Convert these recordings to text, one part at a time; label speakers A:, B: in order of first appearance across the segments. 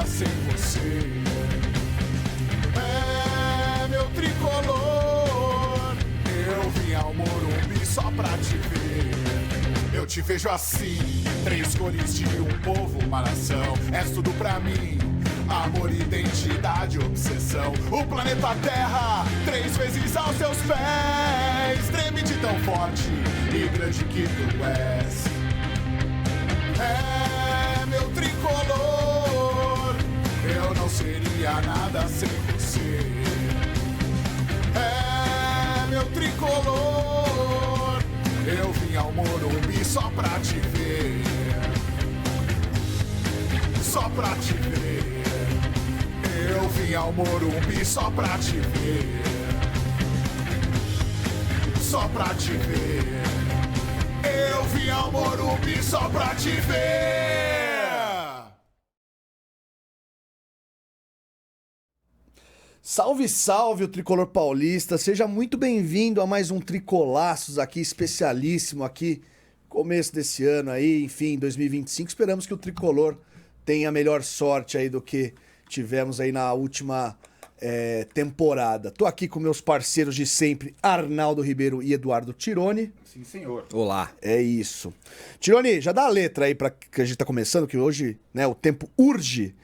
A: sem você. É meu tricolor, eu vim ao Morumbi só pra te ver. Eu te vejo assim, 3 cores de um povo, uma nação. És tudo pra mim, amor, identidade, obsessão. O planeta Terra, 3 vezes aos teus pés. Treme de tão forte e grande que tu és. É meu tricolor, eu não seria nada sem você. É meu tricolor, eu vim ao Morumbi só pra te ver. Só pra te ver. Eu vim ao Morumbi só pra te ver. Só pra te ver. Eu vim ao Morumbi só pra te ver.
B: Salve, salve, o Tricolor Paulista. Seja muito bem-vindo a mais um Tricolaços aqui, especialíssimo aqui, começo desse ano aí, enfim, 2025. Esperamos que o Tricolor tenha melhor sorte aí do que tivemos aí na última temporada. Tô aqui com meus parceiros de sempre, Arnaldo Ribeiro e Eduardo Tironi.
C: Sim, senhor.
D: Olá.
B: É isso. Tironi, já dá a letra aí pra que a gente tá começando, que hoje, né, o tempo urge.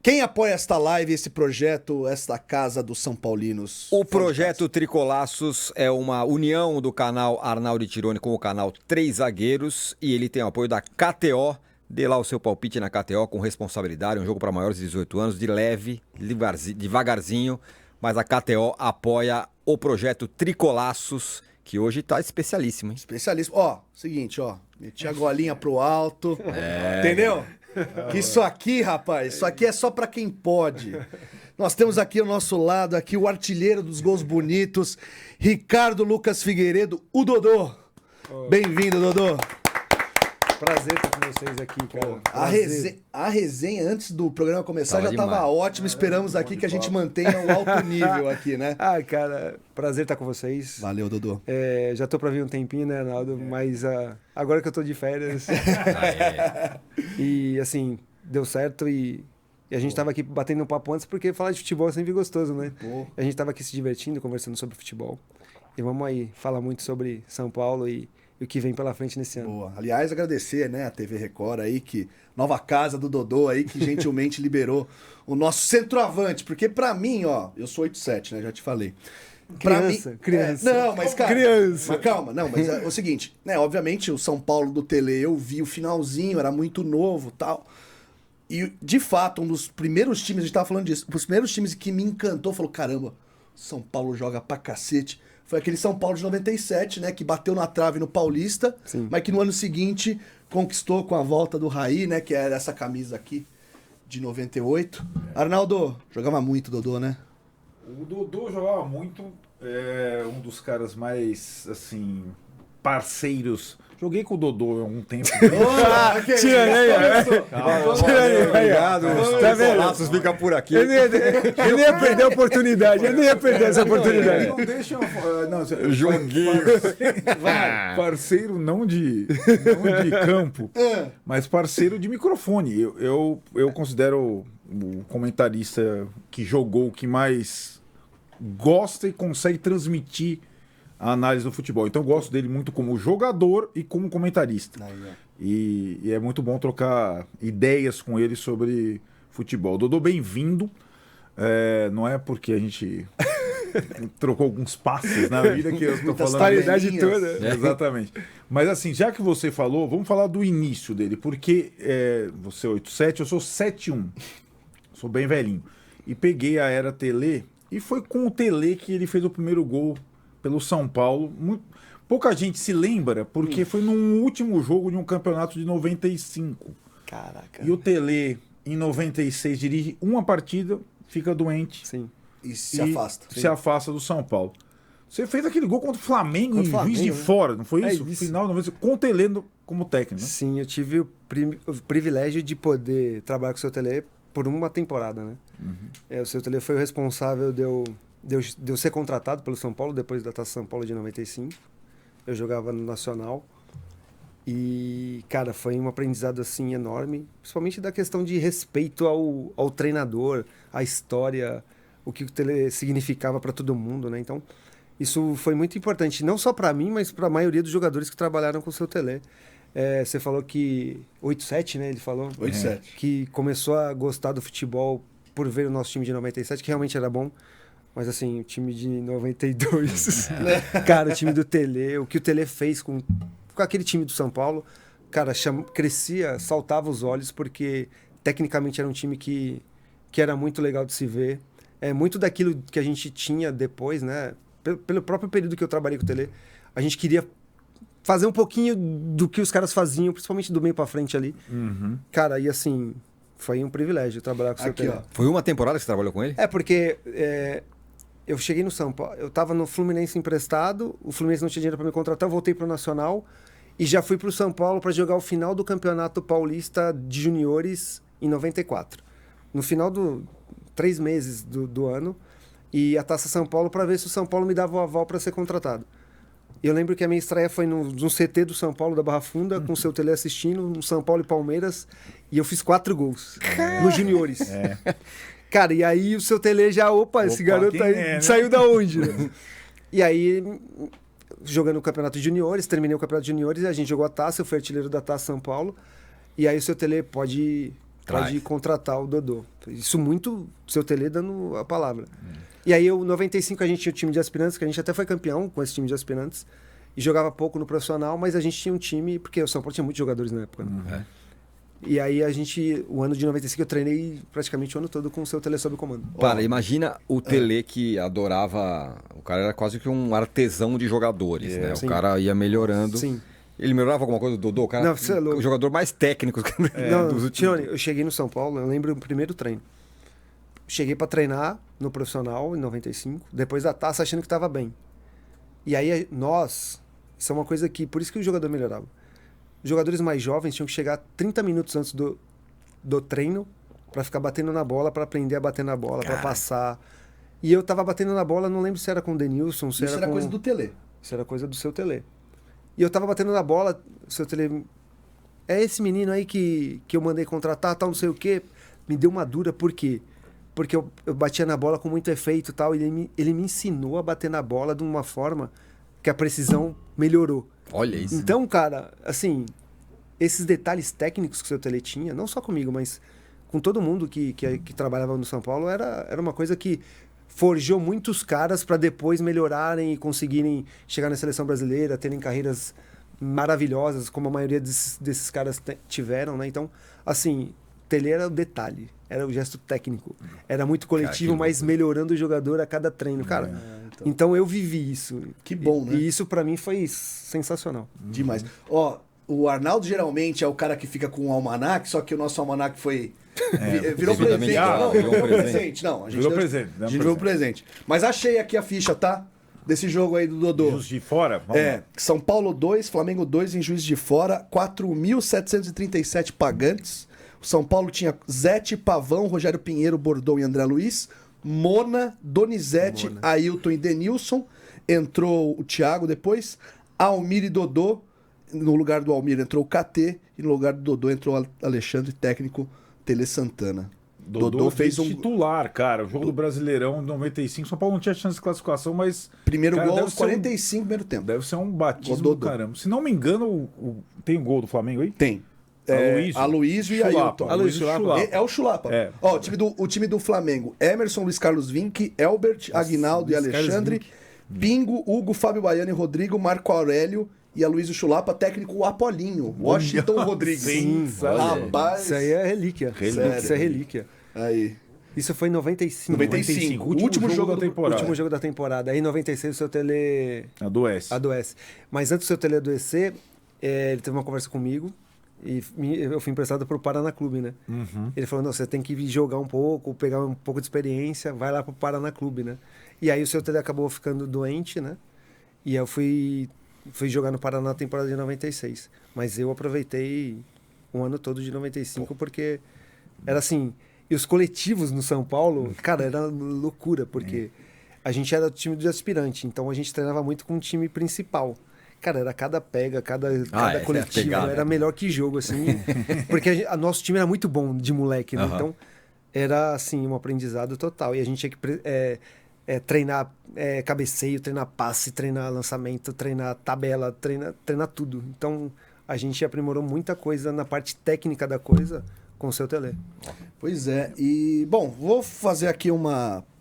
B: Quem apoia esta live, esse projeto, esta casa dos São Paulinos?
D: O projeto Tricolaços é uma união do canal Arnaldo Tironi com o canal 3 Zagueiros e ele tem o apoio da KTO. Dê lá o seu palpite na KTO com responsabilidade, um jogo para maiores de 18 anos, de leve, devagarzinho, mas a KTO apoia o projeto Tricolaços, que hoje tá especialíssimo, hein?
B: Especialíssimo. Ó, seguinte, ó, meti a golinha pro alto, entendeu? Que isso aqui, rapaz, isso aqui é só pra quem pode. Nós temos aqui ao nosso lado, aqui o artilheiro dos gols bonitos, Ricardo Lucas Figueiredo, o Dodô. Bem-vindo, Dodô.
E: Prazer estar com vocês aqui, cara.
B: A resenha antes do programa começar já
D: demais.
B: tava ótima. Esperamos aqui que a gente mantenha o alto nível aqui, né?
E: Ah, cara, prazer estar com vocês.
B: Valeu, Dodô.
E: Já tô pra vir um tempinho, né, Arnaldo? Mas agora que eu tô de férias. E assim, deu certo e a gente tava aqui batendo um papo antes, porque falar de futebol é sempre gostoso, né? A gente tava aqui se divertindo, conversando sobre futebol. E vamos aí falar muito sobre São Paulo e o que vem pela frente nesse ano.
B: Boa. Aliás, agradecer, né, a TV Record aí, que nova casa do Dodô aí, que gentilmente liberou o nosso centroavante. Porque pra mim, ó, eu sou 8'7", né, já te falei.
E: Criança.
B: Não, mas cara...
E: Criança.
B: Mas calma, não, mas é o seguinte, né, obviamente o São Paulo do Tele eu vi o finalzinho, era muito novo e tal. E, de fato, um dos primeiros times, a gente tava falando disso, um dos primeiros times que me encantou, falou, caramba, São Paulo joga pra cacete. Foi aquele São Paulo de 97, né? Que bateu na trave no Paulista,
E: Sim.
B: Mas que no ano seguinte conquistou com a volta do Raí, né? Que era essa camisa aqui de 98. Arnaldo, jogava muito, Dodô, né?
C: O Dodô jogava muito, um dos caras mais, assim, parceiros. Joguei com o Dodô há um tempo.
D: Obrigado.
E: Tá vendo?
D: Tricolaços fica por aqui.
E: Ele nem ia perder a oportunidade, ele nem ia perder essa oportunidade.
C: Não deixa eu...
D: Joguinho.
C: Parceiro não de campo, mas parceiro de microfone. Eu considero o comentarista que jogou, que mais gosta e consegue transmitir a análise do futebol. Então eu gosto dele muito como jogador e como comentarista. E é muito bom trocar ideias com ele sobre futebol. Dodô, bem-vindo. Não é porque a gente trocou alguns passes na vida que eu estou falando.
E: Paridade toda.
C: Exatamente. Mas assim, já que você falou, vamos falar do início dele. Porque você é 8'7", eu sou 7'1". Sou bem velhinho. E peguei a era Tele, e foi com o Tele que ele fez o primeiro gol pelo São Paulo. Pouca gente se lembra, porque foi no último jogo de um campeonato de 95.
B: Caraca.
C: E o Tele, em 96, dirige uma partida, fica doente.
E: Sim.
B: E se afasta.
C: Se afasta do São Paulo. Você fez aquele gol contra o Flamengo em
B: Flamengo,
C: Juiz de
B: né?
C: Fora, não foi isso?
E: isso.
C: Final, com o Tele como técnico, né?
E: Sim, eu tive o privilégio de poder trabalhar com o seu Tele por uma temporada, né? O seu Tele foi o responsável de eu ser contratado pelo São Paulo depois da Taça São Paulo de 95. Eu jogava no Nacional E, cara, foi um aprendizado, assim, enorme. Principalmente da questão de respeito ao treinador, à história, o que o Tele significava para todo mundo, né? Então, isso foi muito importante. Não só para mim, mas para a maioria dos jogadores que trabalharam com o seu Tele. Você falou que... 8-7, né? Ele falou.
B: 8-7.
E: Que começou a gostar do futebol por ver o nosso time de 97, que realmente era bom. Mas, assim, o time de 92... Cara, o time do Tele, o que o Tele fez com aquele time do São Paulo, cara, crescia, saltava os olhos, porque tecnicamente era um time que era muito legal de se ver. Muito daquilo que a gente tinha depois, né? Pelo próprio período que eu trabalhei com o Tele, a gente queria fazer um pouquinho do que os caras faziam, principalmente do meio pra frente ali. Cara, e assim, foi um privilégio trabalhar com o seu Tele.
D: Foi uma temporada que você trabalhou com ele?
E: Porque eu cheguei no São Paulo, eu tava no Fluminense emprestado, o Fluminense não tinha dinheiro para me contratar, eu voltei pro Nacional e já fui pro São Paulo para jogar o final do Campeonato Paulista de Juniores em 94. No final 3 meses do ano, e a Taça São Paulo para ver se o São Paulo me dava o aval para ser contratado. E eu lembro que a minha estreia foi no CT do São Paulo, da Barra Funda, com o seu Tele assistindo, no São Paulo e Palmeiras, e eu fiz 4 gols nos juniores. Cara, e aí o seu Tele já, esse garoto aí saiu da onde? Né? E aí, jogando o Campeonato de Juniores, terminei o Campeonato de Juniores, a gente jogou a Taça, eu fui artilheiro da Taça São Paulo, e aí o seu Tele pode contratar o Dodô. Isso muito, o seu Tele dando a palavra. E aí, em 95, a gente tinha o time de aspirantes, que a gente até foi campeão com esse time de aspirantes, e jogava pouco no profissional, mas a gente tinha um time, porque o São Paulo tinha muitos jogadores na época. Né? E aí, o ano de 95, eu treinei praticamente o ano todo com o seu Tele sob comando.
D: Para, imagina o Tele que adorava... O cara era quase que um artesão de jogadores, né?
E: Sim.
D: O cara ia melhorando.
E: Sim.
D: Ele melhorava alguma coisa do Dodô? O cara,
E: Não, você é louco.
D: O jogador mais técnico
E: Não, Tirone, eu cheguei no São Paulo, eu lembro do primeiro treino. Cheguei para treinar no profissional em 95, depois da Taça, achando que estava bem. E aí isso é uma coisa que, por isso que o jogador melhorava. Os jogadores mais jovens tinham que chegar 30 minutos antes do treino para ficar batendo na bola, para aprender a bater na bola, para passar. E eu tava batendo na bola, não lembro se era com o Denilson, se
B: Isso era
E: com...
B: coisa do Tele.
E: Isso era coisa do seu Tele. E eu tava batendo na bola, o seu Tele... É esse menino aí que eu mandei contratar, tal, não sei o quê. Me deu uma dura, por quê? Porque eu batia na bola com muito efeito e tal, e ele me ensinou a bater na bola de uma forma que a precisão melhorou.
D: Olha isso.
E: Então, cara, assim, esses detalhes técnicos que o seu Tele tinha, não só comigo, mas com todo mundo que trabalhava no São Paulo, era uma coisa que forjou muitos caras para depois melhorarem e conseguirem chegar na seleção brasileira, terem carreiras maravilhosas, como a maioria desses caras tiveram, né? Então, assim, Tele era o detalhe, era o gesto técnico. Era muito coletivo, mas melhorando o jogador a cada treino, cara. Então eu vivi isso.
B: Que bom, né?
E: E isso pra mim foi sensacional.
B: Demais. O Arnaldo geralmente é o cara que fica com o almanac, só que o nosso almanac foi... virou presente. Não, virou presente. Não, a gente
C: virou presente.
B: A gente virou presente. Mas achei aqui a ficha, tá? Desse jogo aí do Dodô.
C: Juiz de Fora? Vamos lá.
B: São Paulo 2, Flamengo 2 em Juiz de Fora, 4.737 pagantes. O São Paulo tinha Zete, Pavão, Rogério Pinheiro, Bordão e André Luiz. Mona, Donizete, Ailton e Denilson. Entrou o Thiago depois. Almir e Dodô. No lugar do Almir entrou o KT. E no lugar do Dodô entrou o Alexandre, técnico Tele Santana.
C: Dodô fez titular, cara. O jogo do Brasileirão 95. São Paulo não tinha chance de classificação, mas...
B: Primeiro gol aos 45 primeiro tempo.
C: Deve ser um batismo do caramba. Se não me engano, tem o gol do Flamengo aí?
B: Tem. Aloysio e Ailton.
C: Aloysio Chulapa.
B: É o Chulapa. O time do Flamengo. Emerson, Luiz Carlos Vinck, Elbert, Aguinaldo e Alexandre. Pingo, Hugo, Fábio Baiano e Rodrigo, Marco Aurélio e Aloysio Chulapa, técnico o Apolinho. Washington Rodrigues.
C: Sim,
B: rapaz.
E: Isso aí é relíquia. Isso é relíquia.
B: Aí.
E: Isso foi em 95.
B: 95. Último jogo da temporada.
E: Último jogo da temporada. Aí em 96 o seu Tele...
C: Adoece.
E: Mas antes do seu Tele adoecer, ele teve uma conversa comigo. E eu fui emprestado pro Paraná Clube, né? Ele falou, não, você tem que jogar um pouco, pegar um pouco de experiência, vai lá pro Paraná Clube, né? E aí o seu Tele acabou ficando doente, né? E eu fui jogar no Paraná na temporada de 96. Mas eu aproveitei um ano todo de 95, porque era assim... E os coletivos no São Paulo, cara, era loucura, porque a gente era time de aspirante, então a gente treinava muito com o time principal, Cara, era cada pega, cada
D: essa é a
E: coletivo,
D: pegada.
E: era melhor que jogo, assim. Porque nosso time era muito bom de moleque, né?
D: Aham.
E: Então, era, assim, um aprendizado total. E a gente tinha que treinar cabeceio, treinar passe, treinar lançamento, treinar tabela, treinar tudo. Então, a gente aprimorou muita coisa na parte técnica da coisa com o seu Tele.
B: Pois é, e bom, vou fazer aqui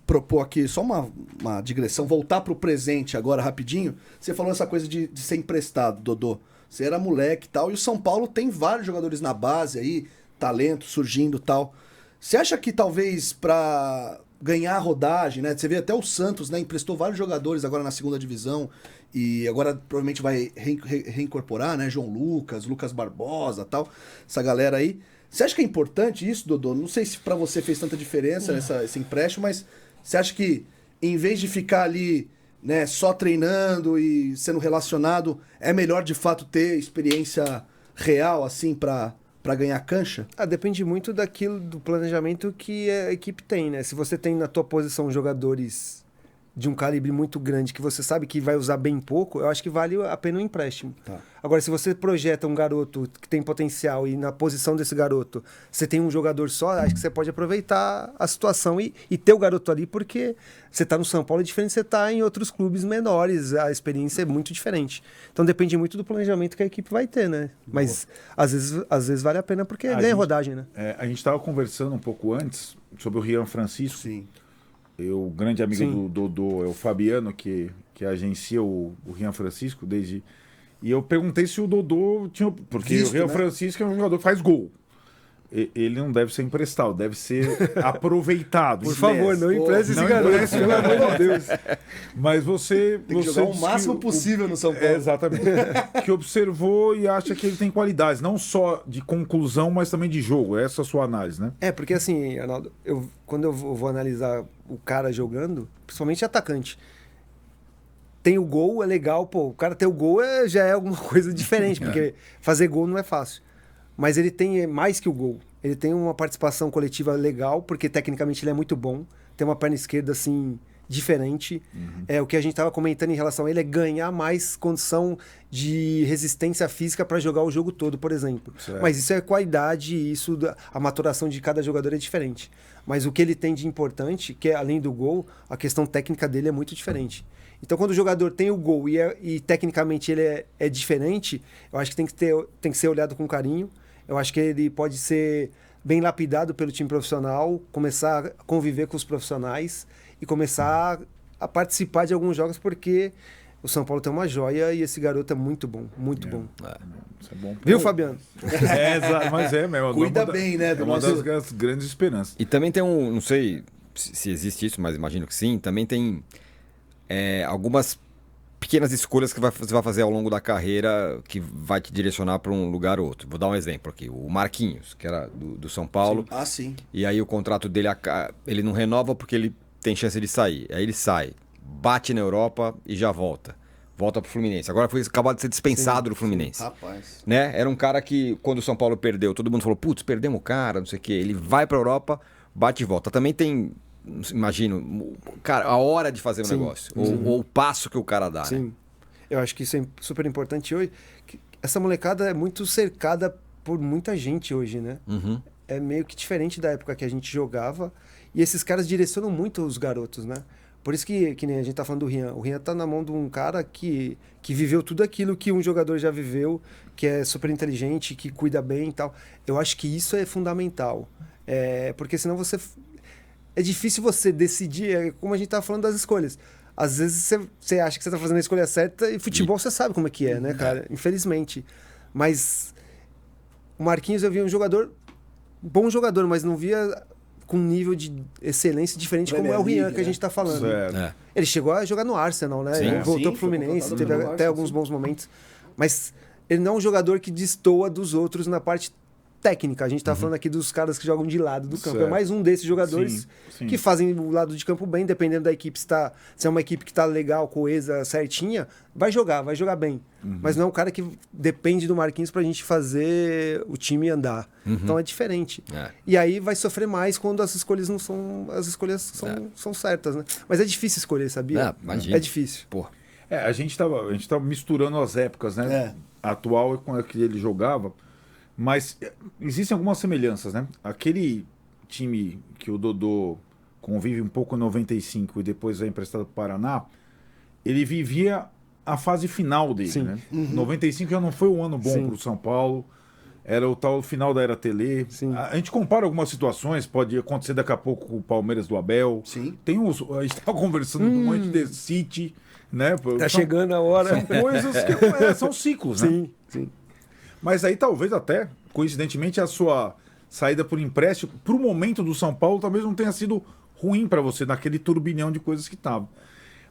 B: propor aqui só uma digressão, voltar pro presente agora rapidinho. Você falou essa coisa de ser emprestado, Dodô. Você era moleque e tal, e o São Paulo tem vários jogadores na base aí, talento surgindo e tal. Você acha que talvez pra ganhar a rodagem, né? Você vê até o Santos, né? Emprestou vários jogadores agora na segunda divisão e agora provavelmente vai reincorporar, né? João Lucas, Lucas Barbosa tal, essa galera aí. Você acha que é importante isso, Dodô? Não sei se pra você fez tanta diferença esse empréstimo, mas você acha que em vez de ficar ali, né, só treinando e sendo relacionado, é melhor de fato ter experiência real, assim, pra ganhar cancha?
E: Depende muito do planejamento que a equipe tem, né? Se você tem na tua posição jogadores de um calibre muito grande que você sabe que vai usar bem pouco, eu acho que vale a pena um empréstimo.
B: Tá.
E: Agora, se você projeta um garoto que tem potencial e na posição desse garoto você tem um jogador só, acho que você pode aproveitar a situação e ter o garoto ali, porque você está no São Paulo é diferente de você estar em outros clubes menores, a experiência é muito diferente. Então depende muito do planejamento que a equipe vai ter, né? Mas às vezes vale a pena porque ganha rodagem, né?
C: A gente estava conversando um pouco antes sobre o Rian Francisco.
B: Sim.
C: O grande amigo
E: Sim.
C: do Dodô é o Fabiano, que agencia o Rian Francisco desde... E eu perguntei se o Dodô tinha... Porque
B: Visto,
C: o Rian
B: né?
C: Francisco é um jogador que faz gol. Ele não deve ser emprestado, deve ser aproveitado.
E: Por favor, não empreste esse
C: não
E: garoto,
C: empreste,
E: pelo amor de Deus.
C: Mas você...
B: Tem que
C: você
B: jogar o
C: disse
B: máximo
C: que
B: possível no São Paulo.
C: Exatamente. Que observou e acha que ele tem qualidades, não só de conclusão, mas também de jogo. Essa é a sua análise, né?
E: Porque assim, Arnaldo, quando eu vou analisar o cara jogando, principalmente atacante, tem o gol, é legal, pô, o cara ter o gol já é alguma coisa diferente, porque fazer gol não é fácil. Mas ele tem mais que o gol. Ele tem uma participação coletiva legal, porque tecnicamente ele é muito bom. Tem uma perna esquerda, assim, diferente. O que a gente estava comentando em relação a ele é ganhar mais condição de resistência física para jogar o jogo todo, por exemplo.
C: Certo.
E: Mas isso é com a idade, a maturação de cada jogador é diferente. Mas o que ele tem de importante, que é além do gol, a questão técnica dele é muito diferente. Então, quando o jogador tem o gol e tecnicamente ele é diferente, eu acho que tem que ser olhado com carinho. Eu acho que ele pode ser bem lapidado pelo time profissional, começar a conviver com os profissionais e começar a participar de alguns jogos, porque o São Paulo tem uma joia e esse garoto é muito bom, muito bom.
C: Isso é bom.
E: Viu, Fabiano?
C: Mas é mesmo.
B: Cuida bem, né, do
C: É uma
B: nosso-
C: das grandes esperanças.
D: E também tem não sei se existe isso, mas imagino que sim, também tem algumas pequenas escolhas que você vai fazer ao longo da carreira que vai te direcionar para um lugar ou outro. Vou dar um exemplo aqui. O Marquinhos, que era do São Paulo.
B: Ah, sim.
D: E aí o contrato dele, ele não renova porque ele tem chance de sair. Aí ele sai, bate na Europa e já volta. Volta pro Fluminense. Agora foi acabado de ser dispensado do Fluminense.
B: Rapaz.
D: Né? Era um cara que, quando o São Paulo perdeu, todo mundo falou, putz, perdemos o cara, não sei o quê. Ele vai pra Europa, bate e volta. Também tem, imagino, cara, a hora de fazer o negócio. Ou o passo que o cara dá,
E: Sim.
D: né?
E: Eu acho que isso é super importante hoje. Essa molecada é muito cercada por muita gente hoje, né?
D: Uhum.
E: É meio que diferente da época que a gente jogava. E esses caras direcionam muito os garotos, né? Por isso que nem a gente tá falando do Rian. O Rian tá na mão de um cara que viveu tudo aquilo que um jogador já viveu, que é super inteligente, que cuida bem e tal. Eu acho que isso é fundamental. Porque senão você... É difícil você decidir, como a gente tá falando das escolhas. Às vezes você acha que você tá fazendo a escolha certa e futebol você sabe como é que é, né, cara? Infelizmente. Mas o Marquinhos eu via um jogador... Bom jogador, mas não via com um nível de excelência diferente como é o Rian que a gente tá falando.
C: Certo.
E: Ele chegou a jogar no Arsenal, né?
D: Sim.
E: Ele voltou
B: Sim,
E: pro
B: foi
E: Fluminense,
B: contratado
E: teve
B: pelo
E: até
B: Arsenal,
E: alguns
B: sim.
E: bons momentos. Mas ele não é um jogador que destoa dos outros na parte técnica. A gente tá falando aqui dos caras que jogam de lado do campo.
C: Certo.
E: É mais um desses jogadores
C: Sim.
E: que fazem o lado de campo bem, dependendo da equipe. Se é uma equipe que tá legal, coesa, certinha, vai jogar bem. Mas não é um cara que depende do Marquinhos pra gente fazer o time andar. Então é diferente. E aí vai sofrer mais quando as escolhas são certas, né? Mas é difícil escolher, sabia?
D: Imagina.
E: É difícil.
D: Pô.
C: A gente tava misturando as épocas, né? Atual e com a que ele jogava, mas existem algumas semelhanças, né? Aquele time que o Dodô convive um pouco em 95 e depois é emprestado para o Paraná, ele vivia a fase final dele,
E: Sim.
C: né? 95 já não foi um ano bom para o São Paulo, era o tal final da era Tele.
E: Sim.
C: A gente compara algumas situações, pode acontecer daqui a pouco com o Palmeiras do Abel.
B: Sim.
C: Tem a gente estava conversando do Manchester City, né?
E: Tá chegando a hora.
C: São coisas que são ciclos, né?
E: Sim, sim.
C: Mas aí talvez até, coincidentemente, a sua saída por empréstimo, para o momento do São Paulo, talvez não tenha sido ruim para você, naquele turbilhão de coisas que estava.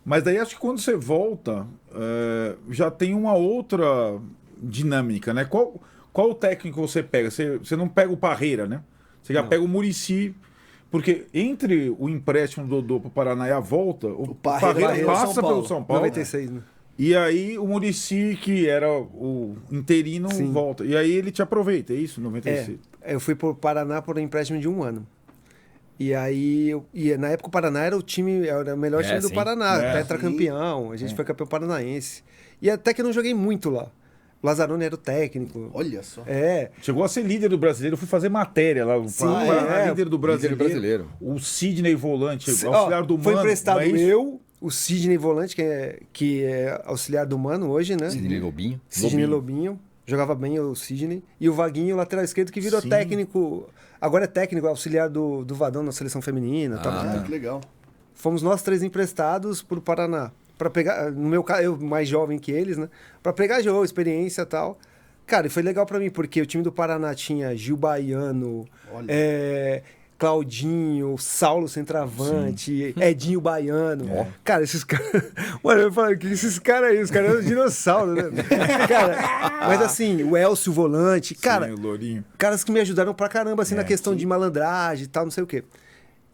C: Mas daí acho que quando você volta, já tem uma outra dinâmica, né? Qual técnico você pega? Você não pega o Parreira, né? Você já pega o Muricy, porque entre o empréstimo do Dodô para o Paraná e a volta, o Parreira passa pelo São Paulo.
E: 96, né?
C: E aí o Muricy, que era o interino, volta. E aí ele te aproveita, é isso? 96.
E: Eu fui para o Paraná por um empréstimo de 1 ano. E aí, na época o Paraná era o melhor time do Paraná, tetracampeão, a gente foi campeão paranaense. E até que eu não joguei muito lá. O Lazzaroni era o técnico.
B: Olha só.
C: Chegou a ser líder do brasileiro, eu fui fazer matéria lá. Líder do brasileiro. O Sidney volante, auxiliar do Mano.
E: Foi emprestado o Sidney volante, que é auxiliar do Mano hoje, né?
D: Sidney Lobinho.
E: Sidney Lobinho. Jogava bem o Sidney. E o Vaguinho, o lateral esquerdo, que virou técnico. Agora é técnico, auxiliar do Vadão na seleção feminina.
B: Que legal.
E: Fomos nós 3 emprestados pro Paraná. Para pegar, no meu caso, eu mais jovem que eles, né? Para pegar jogo, experiência e tal. Cara, e foi legal para mim, porque o time do Paraná tinha Gil Baiano, Claudinho, Saulo centroavante, Edinho Baiano. Cara, esses caras... Mano, eu falei, que esses caras aí? Os caras eram dinossauros, né? Cara, mas assim, o Elcio volante, cara...
C: o Lourinho.
E: Caras que me ajudaram pra caramba, assim, na questão de malandragem e tal, não sei o quê.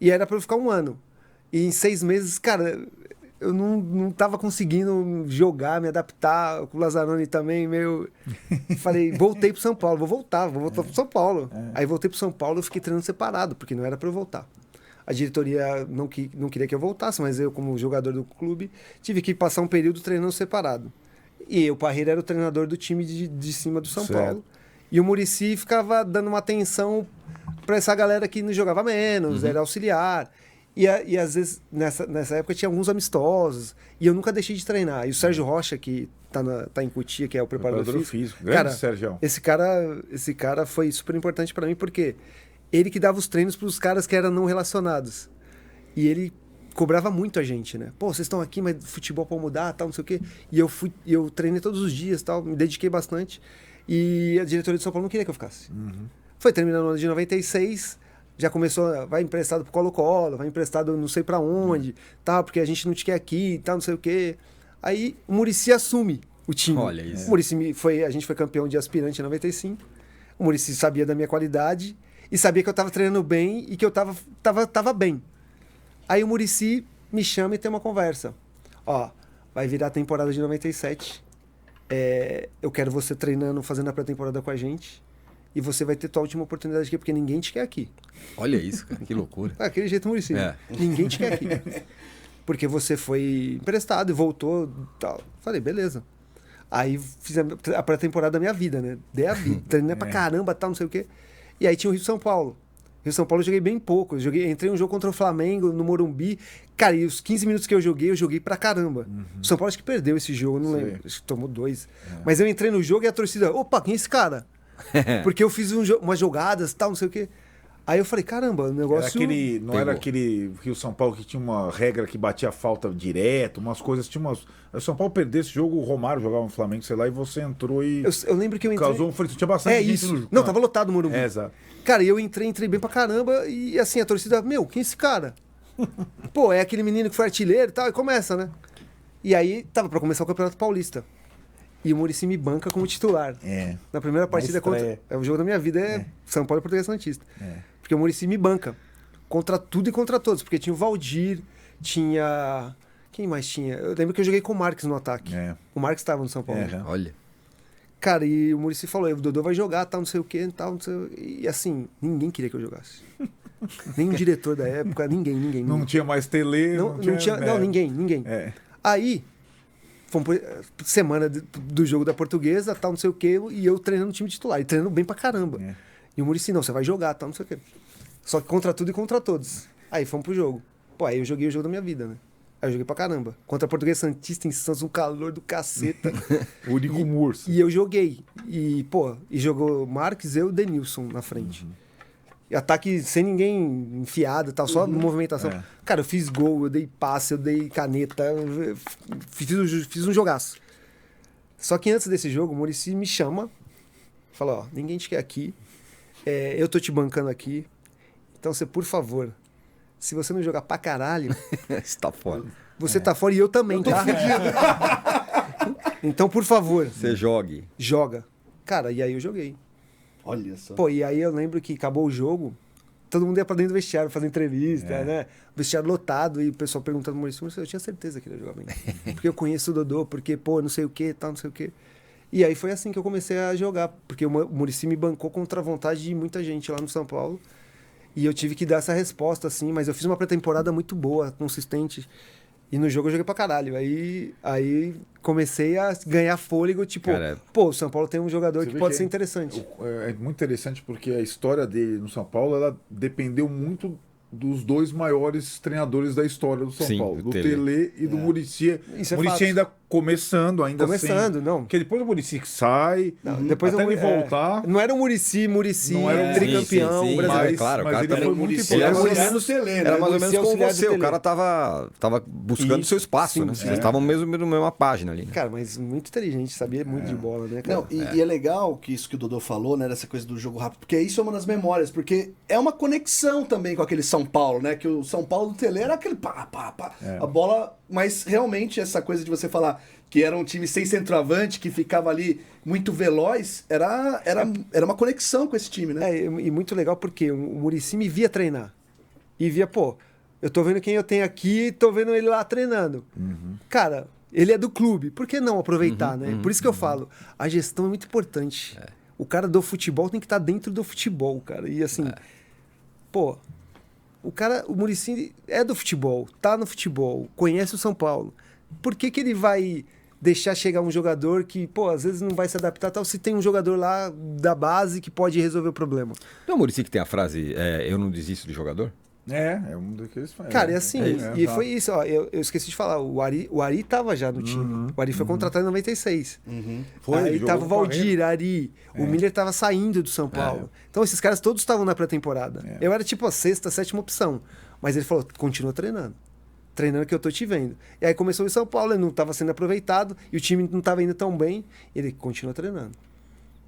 E: E era pra eu ficar 1 ano. E em 6 meses, cara... Eu não tava conseguindo jogar, me adaptar, com o Lazzaroni também, meio... Falei, voltei pro São Paulo, vou voltar pro São Paulo. Aí voltei pro São Paulo, eu fiquei treinando separado, porque não era pra eu voltar. A diretoria não queria que eu voltasse, mas eu, como jogador do clube, tive que passar um período treinando separado. E o Parreira era o treinador do time de cima do São Paulo. E o Muricy ficava dando uma atenção pra essa galera que não jogava menos, era auxiliar. E às vezes, nessa época, tinha alguns amistosos. E eu nunca deixei de treinar. E o Sérgio Rocha, que tá em Cotia, que é o preparador físico.
C: Grande Sérgio.
E: Esse cara foi super importante para mim, porque ele que dava os treinos para os caras que eram não relacionados. E ele cobrava muito a gente, né? Pô, vocês estão aqui, mas futebol pode mudar, tal, não sei o quê. E eu treinei todos os dias, tal, me dediquei bastante. E a diretoria de São Paulo não queria que eu ficasse. Foi terminando o ano de 96... Já começou, vai emprestado pro Colo-Colo, vai emprestado não sei pra onde, tal, porque a gente não te quer aqui, tal, não sei o quê. Aí o Muricy assume o time.
D: Olha isso.
E: O Muricy a gente foi campeão de aspirante em 95. O Muricy sabia da minha qualidade e sabia que eu tava treinando bem e que eu tava bem. Aí o Muricy me chama e tem uma conversa. Ó, vai virar a temporada de 97. Eu quero você treinando, fazendo a pré-temporada com a gente. E você vai ter tua última oportunidade aqui, porque ninguém te quer aqui.
D: Olha isso, cara, que loucura.
E: Aquele jeito Muricy. Ninguém te quer aqui. Porque você foi emprestado e voltou tal. Falei, beleza. Aí fiz a pré-temporada da minha vida, né? Dei a vida. Treinei pra caramba, tal, não sei o quê. E aí tinha o Rio-São Paulo. Rio-São Paulo eu joguei bem pouco. Entrei um jogo contra o Flamengo, no Morumbi. Cara, e os 15 minutos que eu joguei pra caramba. O São Paulo acho que perdeu esse jogo, não lembro. Acho que tomou 2. Mas eu entrei no jogo e a torcida, opa, quem é esse cara? Porque eu fiz umas jogadas, tal, não sei o quê. Aí eu falei, caramba, o negócio...
C: Era aquele Rio-São Paulo que tinha uma regra que batia falta direto, umas coisas... O São Paulo perdeu esse jogo, o Romário jogava no Flamengo, sei lá, e você entrou e...
E: Eu lembro que eu entrei...
C: Causou um frito, tinha bastante gente
E: isso.
C: no jogo.
E: Não, tava lotado o Morumbi.
C: Exato.
E: Cara, eu entrei bem pra caramba e assim, a torcida, meu, quem é esse cara? Pô, é aquele menino que foi artilheiro e tal, e começa, né? E aí, tava pra começar o Campeonato Paulista. E o Muricy me banca como titular. Na primeira partida contra... O jogo da minha vida São Paulo e Portuguesa Santista. Porque o Muricy me banca. Contra tudo e contra todos. Porque tinha o Valdir, tinha... Quem mais tinha? Eu lembro que eu joguei com o Marques no ataque. O Marques estava no São Paulo.
D: Olha.
E: Cara, e o Muricy falou, o Dodô vai jogar, tal, não sei o quê, tal, não sei... E assim, ninguém queria que eu jogasse. Nem o diretor da época, ninguém.
C: Não tinha mais tele,
E: não tinha... Não, ninguém. Aí... fomos semana do jogo da Portuguesa, tal, não sei o quê, e eu treinando no time titular, e treinando bem pra caramba. E o Muricy, não, você vai jogar, tal, não sei o quê. Só que contra tudo e contra todos. Aí fomos pro jogo. Pô, aí eu joguei o jogo da minha vida, né? Aí eu joguei pra caramba. Contra a Portuguesa Santista em Santos, um calor do caceta.
C: O único Murso.
E: E eu joguei. E, pô, jogou Marques, eu e o Denilson na frente. E ataque sem ninguém enfiado e tal, só movimentação. Cara, eu fiz gol, eu dei passe, eu dei caneta, eu fiz um jogaço. Só que antes desse jogo, o Muricy me chama, fala, ó, ninguém te quer aqui, eu tô te bancando aqui, então você, por favor, se você não jogar pra caralho...
D: Você tá fora.
E: Você tá fora e eu também, tá? Então, por favor...
D: Você jogue.
E: Joga. Cara, e aí eu joguei.
B: Olha só.
E: Pô, e aí eu lembro que acabou o jogo, todo mundo ia pra dentro do vestiário fazer entrevista, né? O vestiário lotado e o pessoal perguntando pro Muricy, eu tinha certeza que ele ia jogar bem. Porque eu conheço o Dodô, porque, pô, não sei o que, tal, não sei o que. E aí foi assim que eu comecei a jogar, porque o Muricy me bancou contra a vontade de muita gente lá no São Paulo. E eu tive que dar essa resposta, assim, mas eu fiz uma pré-temporada muito boa, consistente. E no jogo eu joguei pra caralho. Aí comecei a ganhar fôlego, tipo, cara, pô, o São Paulo tem um jogador que pode ser interessante.
C: É muito interessante porque a história dele no São Paulo, ela dependeu muito dos dois maiores treinadores da história do São Paulo, do Tele e do Muricy.
E: Isso é
C: Muricy
E: fato.
C: ainda começando,
E: não.
C: Porque depois o Muricy sai,
E: depois
C: até ele voltar.
E: Não era o Muricy,
C: Não era o
E: tricampeão brasileiro.
D: Claro, o cara
C: ele
D: também
C: foi muito
B: Ele era
C: importante.
B: auxiliar do Tele, né?
D: Era mais ou menos como
E: auxiliar do
D: você, o
E: Tele.
D: cara tava buscando o seu espaço,
E: sim,
D: né?
E: sim.
D: Vocês estavam mesmo na mesma página ali. Né?
E: Cara, mas muito inteligente, sabia muito de bola, né, cara?
B: Não, e é legal que isso que o Dodô falou, né, dessa coisa do jogo rápido, porque isso é uma das memórias, porque é uma conexão também com aquele São Paulo, né, que o São Paulo do Tele era aquele pá, a bola, mas realmente essa coisa de você falar que era um time sem centroavante, que ficava ali muito veloz, era uma conexão com esse time, né?
E: E muito legal porque o Muricy me via treinar. E via, pô, eu tô vendo quem eu tenho aqui, tô vendo ele lá treinando. Cara, ele é do clube, por que não aproveitar, né? Por isso que eu falo, a gestão é muito importante. O cara do futebol tem que estar dentro do futebol, cara. E assim, pô, o Muricy é do futebol, tá no futebol, conhece o São Paulo. Por que ele vai deixar chegar um jogador que, pô, às vezes não vai se adaptar, tal, se tem um jogador lá da base que pode resolver o problema?
D: Não é o Muricy que tem a frase, eu não desisto de jogador?
C: É um daqueles.
E: Cara, e assim, foi isso, ó, eu esqueci de falar, o Ari tava já no time. O Ari foi contratado em 96. Aí tava o Valdir, Ari, o Miller tava saindo do São Paulo. Então esses caras todos estavam na pré-temporada. Eu era tipo a sexta, sétima opção. Mas ele falou, continua treinando que eu tô te vendo. E aí começou em São Paulo, ele não estava sendo aproveitado e o time não estava indo tão bem, ele continua treinando.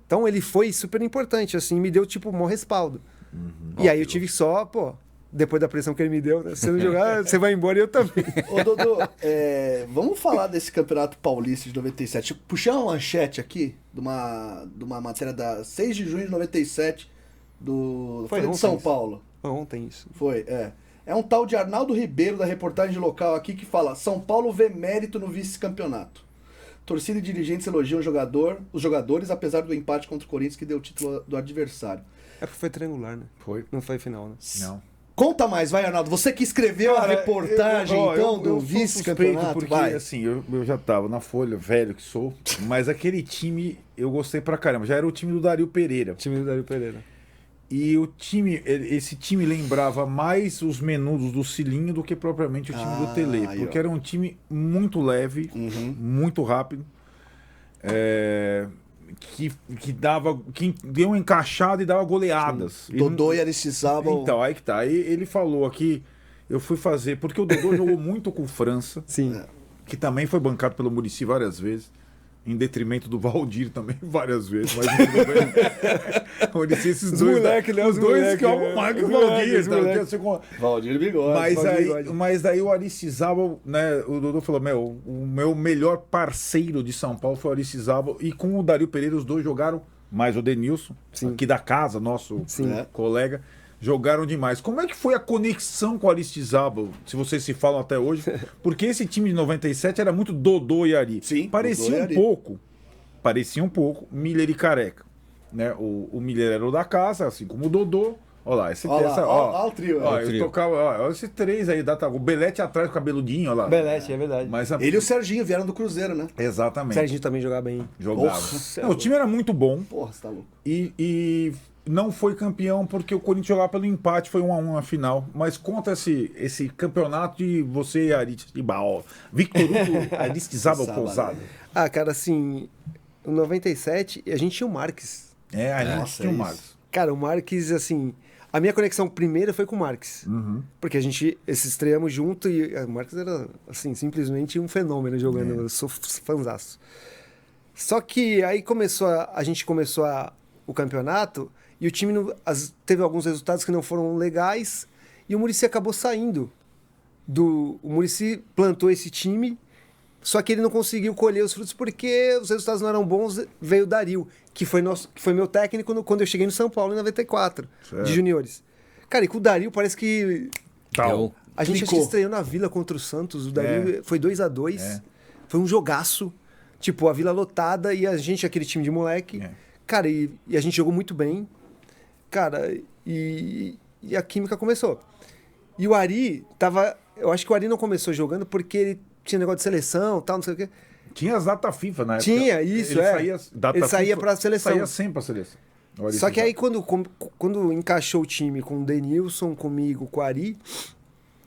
E: Então ele foi super importante, assim, me deu tipo um maior respaldo. E aí eu tive só, pô, depois da pressão que ele me deu, né? Se você não jogar, você vai embora e eu também.
B: Ô, Dodô, vamos falar desse Campeonato Paulista de 97. Puxar uma manchete aqui de uma matéria da 6 de junho de 97 do Folha de São Paulo.
E: Foi ontem isso.
B: Foi, É um tal de Arnaldo Ribeiro, da reportagem local aqui, que fala: São Paulo vê mérito no vice-campeonato. Torcida e dirigentes elogiam os jogadores, apesar do empate contra o Corinthians, que deu o título do adversário.
E: É porque foi triangular, né?
C: Foi.
E: Não foi final, né?
C: Não.
B: Conta mais, vai, Arnaldo. Você que escreveu a reportagem, do vice-campeonato,
C: porque,
B: vai.
C: assim, eu já tava na Folha, velho que sou, mas aquele time eu gostei pra caramba. Já era o time do Dario Pereira.
E: Time do Dario Pereira.
C: E esse time lembrava mais os menudos do Cilinho do que propriamente o time do Tele, porque era um time muito leve, muito rápido, que deu uma encaixada e dava goleadas.
B: Dodô e Aristizábal.
C: Então, aí que tá. Aí ele falou aqui, eu fui fazer, porque o Dodô jogou muito com o França, que também foi bancado pelo Muricy várias vezes. Em detrimento do Valdir também, várias vezes. Mas esses
E: os
C: dois.
E: Moleque, né?
C: Os dois que jogam mais que o Valdir.
B: Valdir Bigode.
C: Mas daí o Aristizábal, né? O Dodô falou: o meu melhor parceiro de São Paulo foi o Aristizábal. E com o Dario Pereira, os dois jogaram, mais o Denilson, aqui da casa, nosso colega. Jogaram demais. Como é que foi a conexão com o Aristizábal, se vocês se falam até hoje? Porque esse time de 97 era muito Dodô e Ari.
B: Sim,
C: parecia um pouco Miller e Careca. Né? O Miller era o da casa, assim como o Dodô. Olha lá,
B: Ó o trio.
C: Ó,
D: o
C: eu
D: trio.
C: tocava, ó, esses três aí, o Belete atrás, cabeludinho, olha lá.
E: Belete, é verdade.
C: Mas
B: Ele e o Serginho vieram do Cruzeiro, né?
C: Exatamente.
E: Serginho também jogava bem.
C: Jogava.
B: Nossa,
C: Não, o time era muito bom
B: Porra, você tá louco.
C: e não foi campeão porque o Corinthians jogava pelo empate, foi 1-1 na final. Mas conta esse campeonato de você e Aristibal. Victor Hugo, Aristizábal Pousada.
E: Ah, cara, assim, em 97, a gente tinha o Marques.
C: A gente
B: Nossa,
C: tinha o
B: é
C: Marcos.
E: Cara, o Marques, assim... A minha conexão primeira foi com o Marques. Porque a gente se estreamos junto e o Marques era, assim, simplesmente um fenômeno jogando. Eu sou fanzaço. Só que aí a gente começou o campeonato e o time teve alguns resultados que não foram legais e o Muricy acabou saindo. O Muricy plantou esse time, só que ele não conseguiu colher os frutos porque os resultados não eram bons. Veio o Dario, que foi meu técnico quando eu cheguei no São Paulo em 94, de juniores. Cara, e com o Dario parece que...
D: Então,
E: A gente acho
B: Clicou.
E: que estreou na Vila contra o Santos, o Dario foi 2-2. Foi um jogaço. Tipo, a Vila lotada e a gente, aquele time de moleque. Cara, e a gente jogou muito bem. Cara, e a química começou. E o Ari tava... Eu acho que o Ari não começou jogando porque ele tinha negócio de seleção, tal, não sei o quê.
C: Tinha as data FIFA na época.
E: Tinha, isso, Ele saía pra seleção.
C: Saía sempre pra seleção.
E: Só que aí quando encaixou o time com o Denilson, comigo, com o Ari,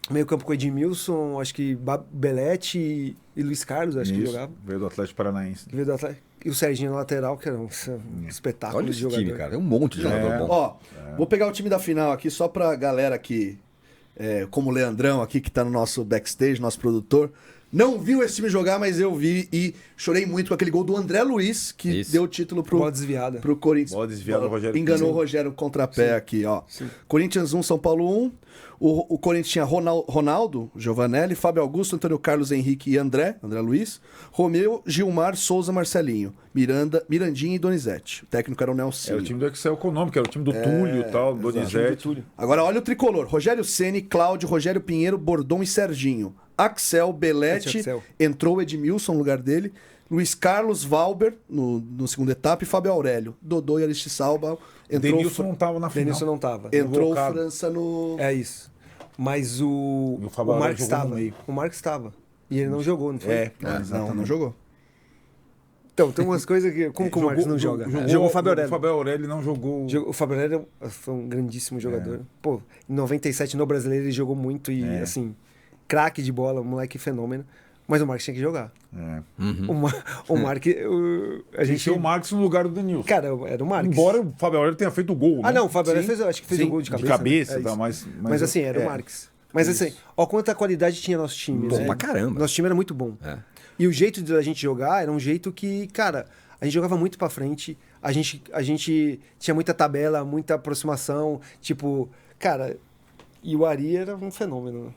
E: meio campo com o Edmilson, acho que Belete e Luiz Carlos, acho que jogava.
C: Veio do Atlético Paranaense.
E: Veio do Atlético. E o Serginho na lateral, que era um espetáculo
D: olha
E: de
D: esse
E: jogador.
D: time, cara. Tem um monte de jogador bom.
B: Ó, vou pegar o time da final aqui só pra galera que, como o Leandrão aqui, que tá no nosso backstage, nosso produtor, não viu esse time jogar, mas eu vi e chorei muito com aquele gol do André Luiz, que
D: Isso.
B: deu o título
E: Bola desviada.
B: pro Corinthians.
C: Bola desviada do Rogério
B: Enganou
C: Pinheiro.
B: o Rogério contrapé aqui, ó. Corinthians 1, São Paulo 1. O Corinthians tinha Ronaldo, Giovanelli, Fábio Augusto, Antônio Carlos Henrique e André Luiz, Romeu, Gilmar, Souza, Marcelinho, Mirandinha e Donizete. O técnico era o Nelson.
C: Era o time do Excel Econômico, era o time do Túlio e tal, Donizete.
B: Agora olha o tricolor. Rogério Ceni, Cláudio, Rogério Pinheiro, Bordon e Serginho. Axel, Belete,
E: Axel.
B: entrou o Edmilson no lugar dele. Luiz Carlos, Valber no segunda etapa e Fábio Aurélio. Dodô e Aristizábal. Entrou
C: Denilson não tava na final.
E: Denilson não tava.
B: Entrou o
C: Convocado.
B: França no...
E: É isso. Mas
C: E o Fábio Aurélio
E: Marques
C: jogou no
E: estava.
C: meio.
E: O Marques estava. E ele não jogou, não foi?
B: não jogou.
E: Então, tem umas coisas que... Como que o Marques não joga? Jogou o Fábio Aurélio.
C: O Fábio Aurélio não jogou.
E: O Fábio Aurélio foi um grandíssimo jogador. Pô, em 97 no Brasileiro ele jogou muito e, assim, craque de bola, moleque fenômeno. Mas o Marques tinha que jogar. O Marques... A gente...
C: Tinha o Marcos no lugar do Denilson.
E: Cara, era o Marques.
C: Embora o Fábio Aurélio tenha feito o gol.
E: Ah,
C: né?
E: não, o Fábio Aurélio
C: Sim.
E: fez, acho que fez
C: Sim,
E: o gol de cabeça.
C: De cabeça,
E: né?
C: tá,
E: É isso.
C: mas
E: assim, era o Marques. Mas assim, ó quanta qualidade tinha nosso time,
D: Pô,
E: né?
D: pra caramba.
E: Nosso time era muito bom.
D: É.
E: E o jeito da gente jogar era um jeito que, cara, a gente jogava muito pra frente, a gente tinha muita tabela, muita aproximação, tipo, cara, e o Ari era um fenômeno.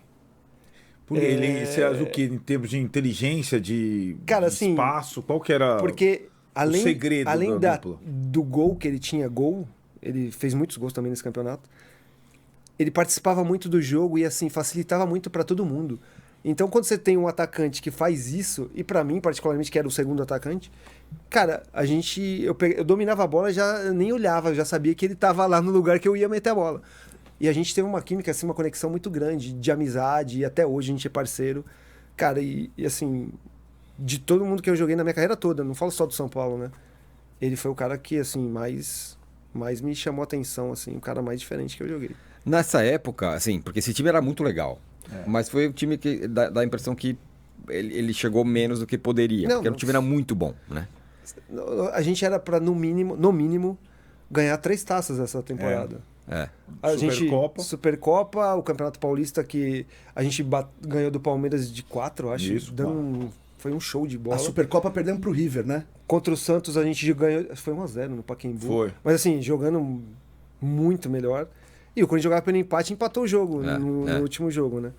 C: Porque ele, você acha o quê? Em termos de inteligência, de,
E: Cara,
C: de
E: assim,
C: espaço, qual que era
E: Porque além,
C: segredo
E: além
C: da dupla?
E: do gol que ele tinha, ele fez muitos gols também nesse campeonato, ele participava muito do jogo e assim facilitava muito pra todo mundo. Então quando você tem um atacante que faz isso, e pra mim particularmente que era o segundo atacante, cara, eu dominava a bola, já nem olhava, já sabia que ele tava lá no lugar que eu ia meter a bola. E a gente teve uma química, assim, uma conexão muito grande de amizade, e até hoje a gente é parceiro. Cara, e assim, de todo mundo que eu joguei na minha carreira toda, não falo só do São Paulo, né? Ele foi o cara que, assim, mais me chamou a atenção, assim, o cara mais diferente que eu joguei.
D: Nessa época, assim, porque esse time era muito legal. Mas foi o time que dá a impressão que ele chegou menos do que poderia.
E: Não,
D: porque o time era muito bom, né?
E: A gente era pra, no mínimo, ganhar 3 taças essa temporada. A Supercopa, o Campeonato Paulista que a gente ganhou do Palmeiras de 4, acho.
C: Isso,
E: foi um show de bola.
B: A Supercopa perdemos pro River, né?
E: Contra o Santos a gente ganhou, foi 1-0 no Pacaembu.
C: Foi.
E: Mas assim, jogando muito melhor. E o Corinthians jogava pelo empate e empatou o jogo no último jogo, né?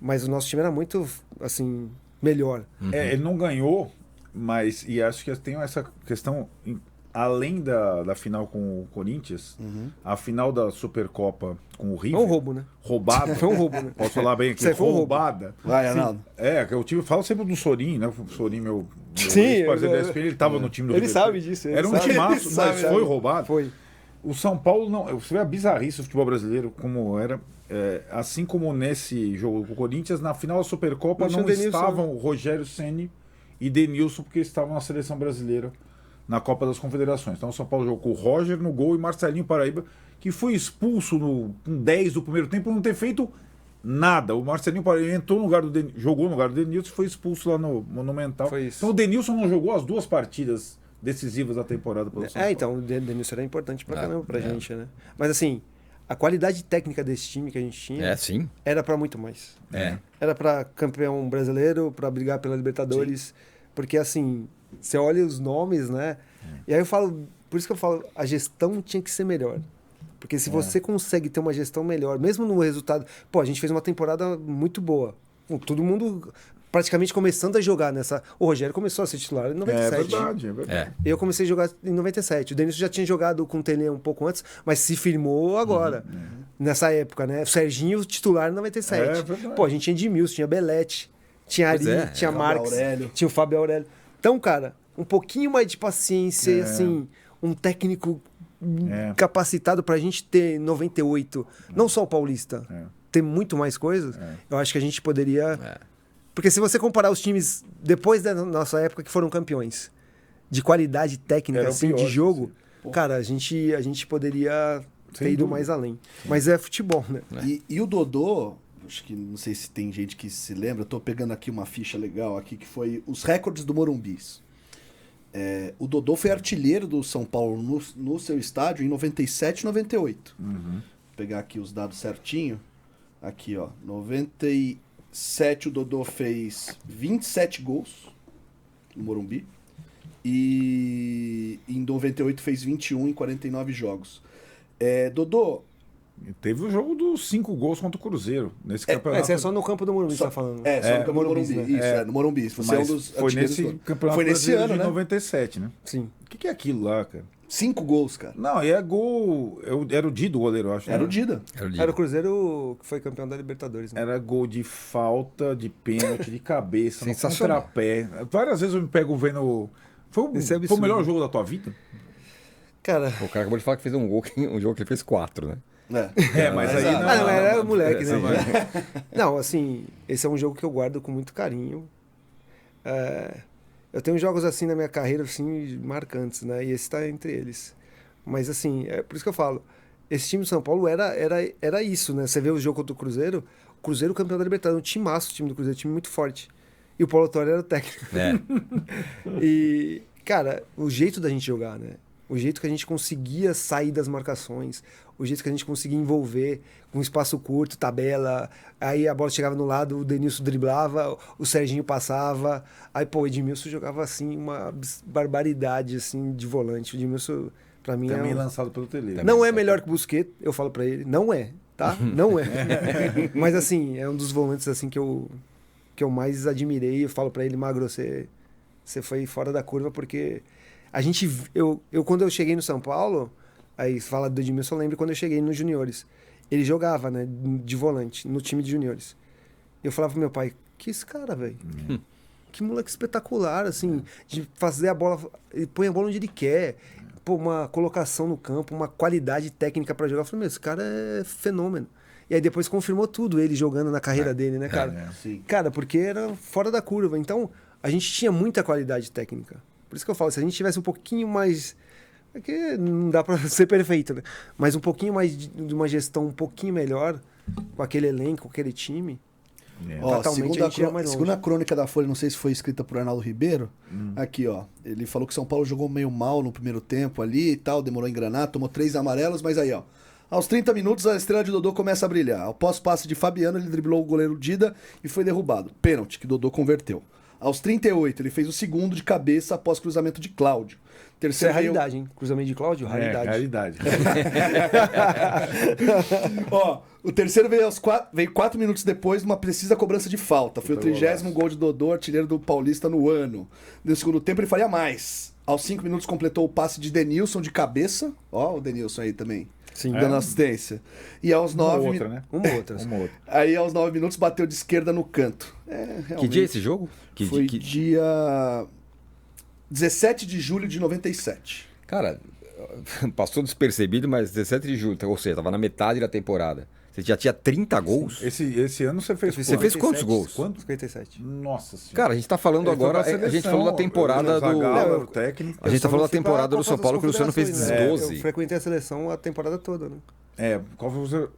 E: Mas o nosso time era muito, assim, melhor.
C: Ele não ganhou, mas e acho que tem essa questão, além da final com o Corinthians, a final da Supercopa com o River.
E: Foi um roubo, né?
C: Roubada.
E: Foi um roubo, né?
C: Posso falar bem aqui?
E: Isso aí foi um roubo.
C: Roubada.
B: Vai, Arnaldo.
C: Que o time fala sempre do Sorin, né? O Sorin, meu
E: Sim,
C: ex-parceiro da SPN, ele tava no time do
E: Ele
C: River.
E: sabe disso.
C: Era um timaço, mas foi roubado.
E: Foi.
C: O São Paulo não. Você vê a bizarrice do futebol brasileiro, como era. Assim como nesse jogo com o Corinthians, na final da Supercopa não estavam o Rogério Ceni e Denilson, porque estavam na seleção brasileira na Copa das Confederações. Então o São Paulo jogou com o Roger no gol e Marcelinho Paraíba, que foi expulso com 10 do primeiro tempo por não ter feito nada. O Marcelinho Paraíba entrou no lugar jogou no lugar do Denilson e foi expulso lá no Monumental. Então o Denilson não jogou as 2 partidas decisivas da temporada pelo São Paulo.
E: Então o Denilson era importante pra caramba pra gente, né? Mas assim, a qualidade técnica desse time que a gente tinha era pra muito mais. Era pra campeão brasileiro, pra brigar pela Libertadores. Sim. Porque assim, você olha os nomes, né? E aí eu falo, por isso que eu falo, a gestão tinha que ser melhor. Porque se você consegue ter uma gestão melhor, mesmo no resultado... Pô, a gente fez uma temporada muito boa. Com todo mundo praticamente começando a jogar nessa... O Rogério começou a ser titular em 97.
C: É verdade.
E: Eu comecei a jogar em 97. O Denilson já tinha jogado com o Tele um pouco antes, mas se firmou agora. Nessa época, né? O Serginho titular em 97. Pô, a gente tinha Edmilson, tinha Belete, tinha Ari, tinha Marques, tinha o Fábio Aurélio. Então, cara, um pouquinho mais de paciência, assim, um técnico capacitado pra gente ter 98, não só o Paulista, ter muito mais coisas, eu acho que a gente poderia... Porque se você comparar os times depois da nossa época que foram campeões, de qualidade técnica, assim, de jogo, cara, a gente poderia ter ido mais além. Mas é futebol, né?
B: E o Dodô, acho que não sei se tem gente que se lembra, eu tô pegando aqui uma ficha legal aqui, que foi os recordes do Morumbi. O Dodô foi artilheiro do São Paulo no seu estádio em 97 e 98. Vou pegar aqui os dados certinho. Aqui, ó. 97 o Dodô fez 27 gols no Morumbi. E em 98 fez 21 em 49 jogos. Dodô...
C: Teve o jogo dos 5 gols contra o Cruzeiro nesse campeonato.
E: Isso é só no campo do Morumbi, você tá falando.
B: Só no campo do Morumbi. Né? Isso, no Morumbi. Você é um dos
C: foi nesse campeonato
B: foi nesse ano,
C: de
B: né?
C: 97, né?
E: Sim.
C: O que é aquilo lá, cara?
B: 5 gols, cara.
C: Não, gol... Era o Dido o goleiro, eu acho.
B: Era o Dida.
E: Era o Cruzeiro que foi campeão da Libertadores, né?
C: Era gol de falta, de pênalti, de cabeça, no contrapé. Várias vezes eu me pego vendo... Foi o melhor jogo da tua vida?
E: Cara...
D: O cara acabou de falar que fez um jogo que ele fez 4, né?
C: Mas aí não.
E: Não era moleque, né? Não, assim, esse é um jogo que eu guardo com muito carinho. Eu tenho jogos assim na minha carreira, assim, marcantes, né? E esse tá entre eles. Mas, assim, é por isso que eu falo. Esse time do São Paulo era isso, né? Você vê o jogo contra o Cruzeiro campeão da Libertadores, um timaço, o time do Cruzeiro, um time muito forte. E o Paulo Torre era o técnico. E, cara, o jeito da gente jogar, né? O jeito que a gente conseguia sair das marcações, o jeito que a gente conseguia envolver com espaço curto, tabela, aí a bola chegava no lado, o Denilson driblava, o Serginho passava, aí, pô, o Edmilson jogava, assim, uma barbaridade, assim, de volante. O Edmilson, pra mim,
C: também lançado pelo Tele.
E: Não é melhor que o Busquets, eu falo pra ele, não é, tá? Não é. Mas, assim, é um dos volantes, assim, que eu mais admirei. Eu falo pra ele, Magro, você foi fora da curva, porque... Eu quando eu cheguei no São Paulo, aí fala do Edmilson, eu lembro quando eu cheguei nos juniores. Ele jogava, né, de volante, no time de juniores. Eu falava pro meu pai, que esse cara, velho? Que moleque espetacular, assim, de fazer a bola, ele põe a bola onde ele quer, pô, uma colocação no campo, uma qualidade técnica pra jogar. Eu falei, meu, esse cara é fenômeno. E aí depois confirmou tudo, ele jogando na carreira dele, né, cara? Cara, porque era fora da curva. Então, a gente tinha muita qualidade técnica. Por isso que eu falo, se a gente tivesse um pouquinho mais... É que não dá pra ser perfeito, né? Mas um pouquinho mais de uma gestão um pouquinho melhor, com aquele elenco, com aquele time...
B: Segunda crônica da Folha, não sei se foi escrita por Arnaldo Ribeiro, aqui, ó. Ele falou que São Paulo jogou meio mal no primeiro tempo ali e tal, demorou a engrenar, tomou 3 amarelos, mas aí, ó. Aos 30 minutos, a estrela de Dodô começa a brilhar. Após passe de Fabiano, ele driblou o goleiro Dida e foi derrubado. Pênalti, que Dodô converteu. Aos 38, ele fez o segundo de cabeça após cruzamento de Cláudio.
E: Terceiro raridade, hein? Cruzamento de Cláudio, raridade.
C: Raridade.
B: Ó, o terceiro veio 4 minutos depois de uma precisa cobrança de falta. Foi o 30º gol de Dodô, artilheiro do Paulista no ano. No segundo tempo, ele faria mais. Aos 5 minutos, completou o passe de Denilson de cabeça. Ó, o Denilson aí também.
E: Sim.
B: Dando assistência. E aos 9
C: Uma outra, né?
E: Uma outra.
B: Aí, aos 9 minutos, bateu de esquerda no canto.
D: Que dia é esse jogo?
B: Foi dia 17 de julho de 97.
D: Cara, passou despercebido, mas 17 de julho, ou seja, estava na metade da temporada. Você já tinha 30 gols?
C: Esse ano você fez
D: Você fez quantos gols?
C: Quanto?
E: 57.
C: Nossa senhora.
D: Cara, a gente tá falando
C: Ele foi
D: agora,
C: pra
D: a gente
C: seleção,
D: falou da temporada do...
C: Zagallo, o técnico.
D: A gente tá falando da temporada do São Paulo que o Luciano fez
E: Confederações, né?
D: 12.
E: Eu frequentei a seleção a temporada toda, né?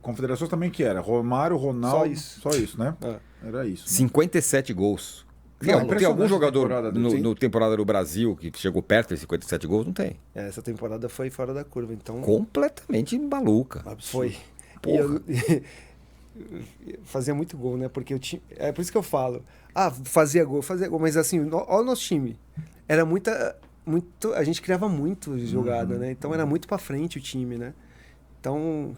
C: Confederações também que era? Romário, Ronaldo.
E: Só isso.
C: Né?
E: É.
C: Era isso.
D: 57 gols. Tem algum
C: impressionante
D: jogador
C: temporada dele.
D: no temporada do Brasil que chegou perto de 57 gols? Não tem.
E: Essa temporada foi fora da curva, então...
D: Completamente maluca.
E: Foi.
D: Porra.
E: E fazia muito gol, né? Porque eu tinha... É por isso que eu falo. Fazia gol. Mas assim, olha o nosso time. Era muito... A gente criava muito jogada, né? Então era muito pra frente o time, né? Então...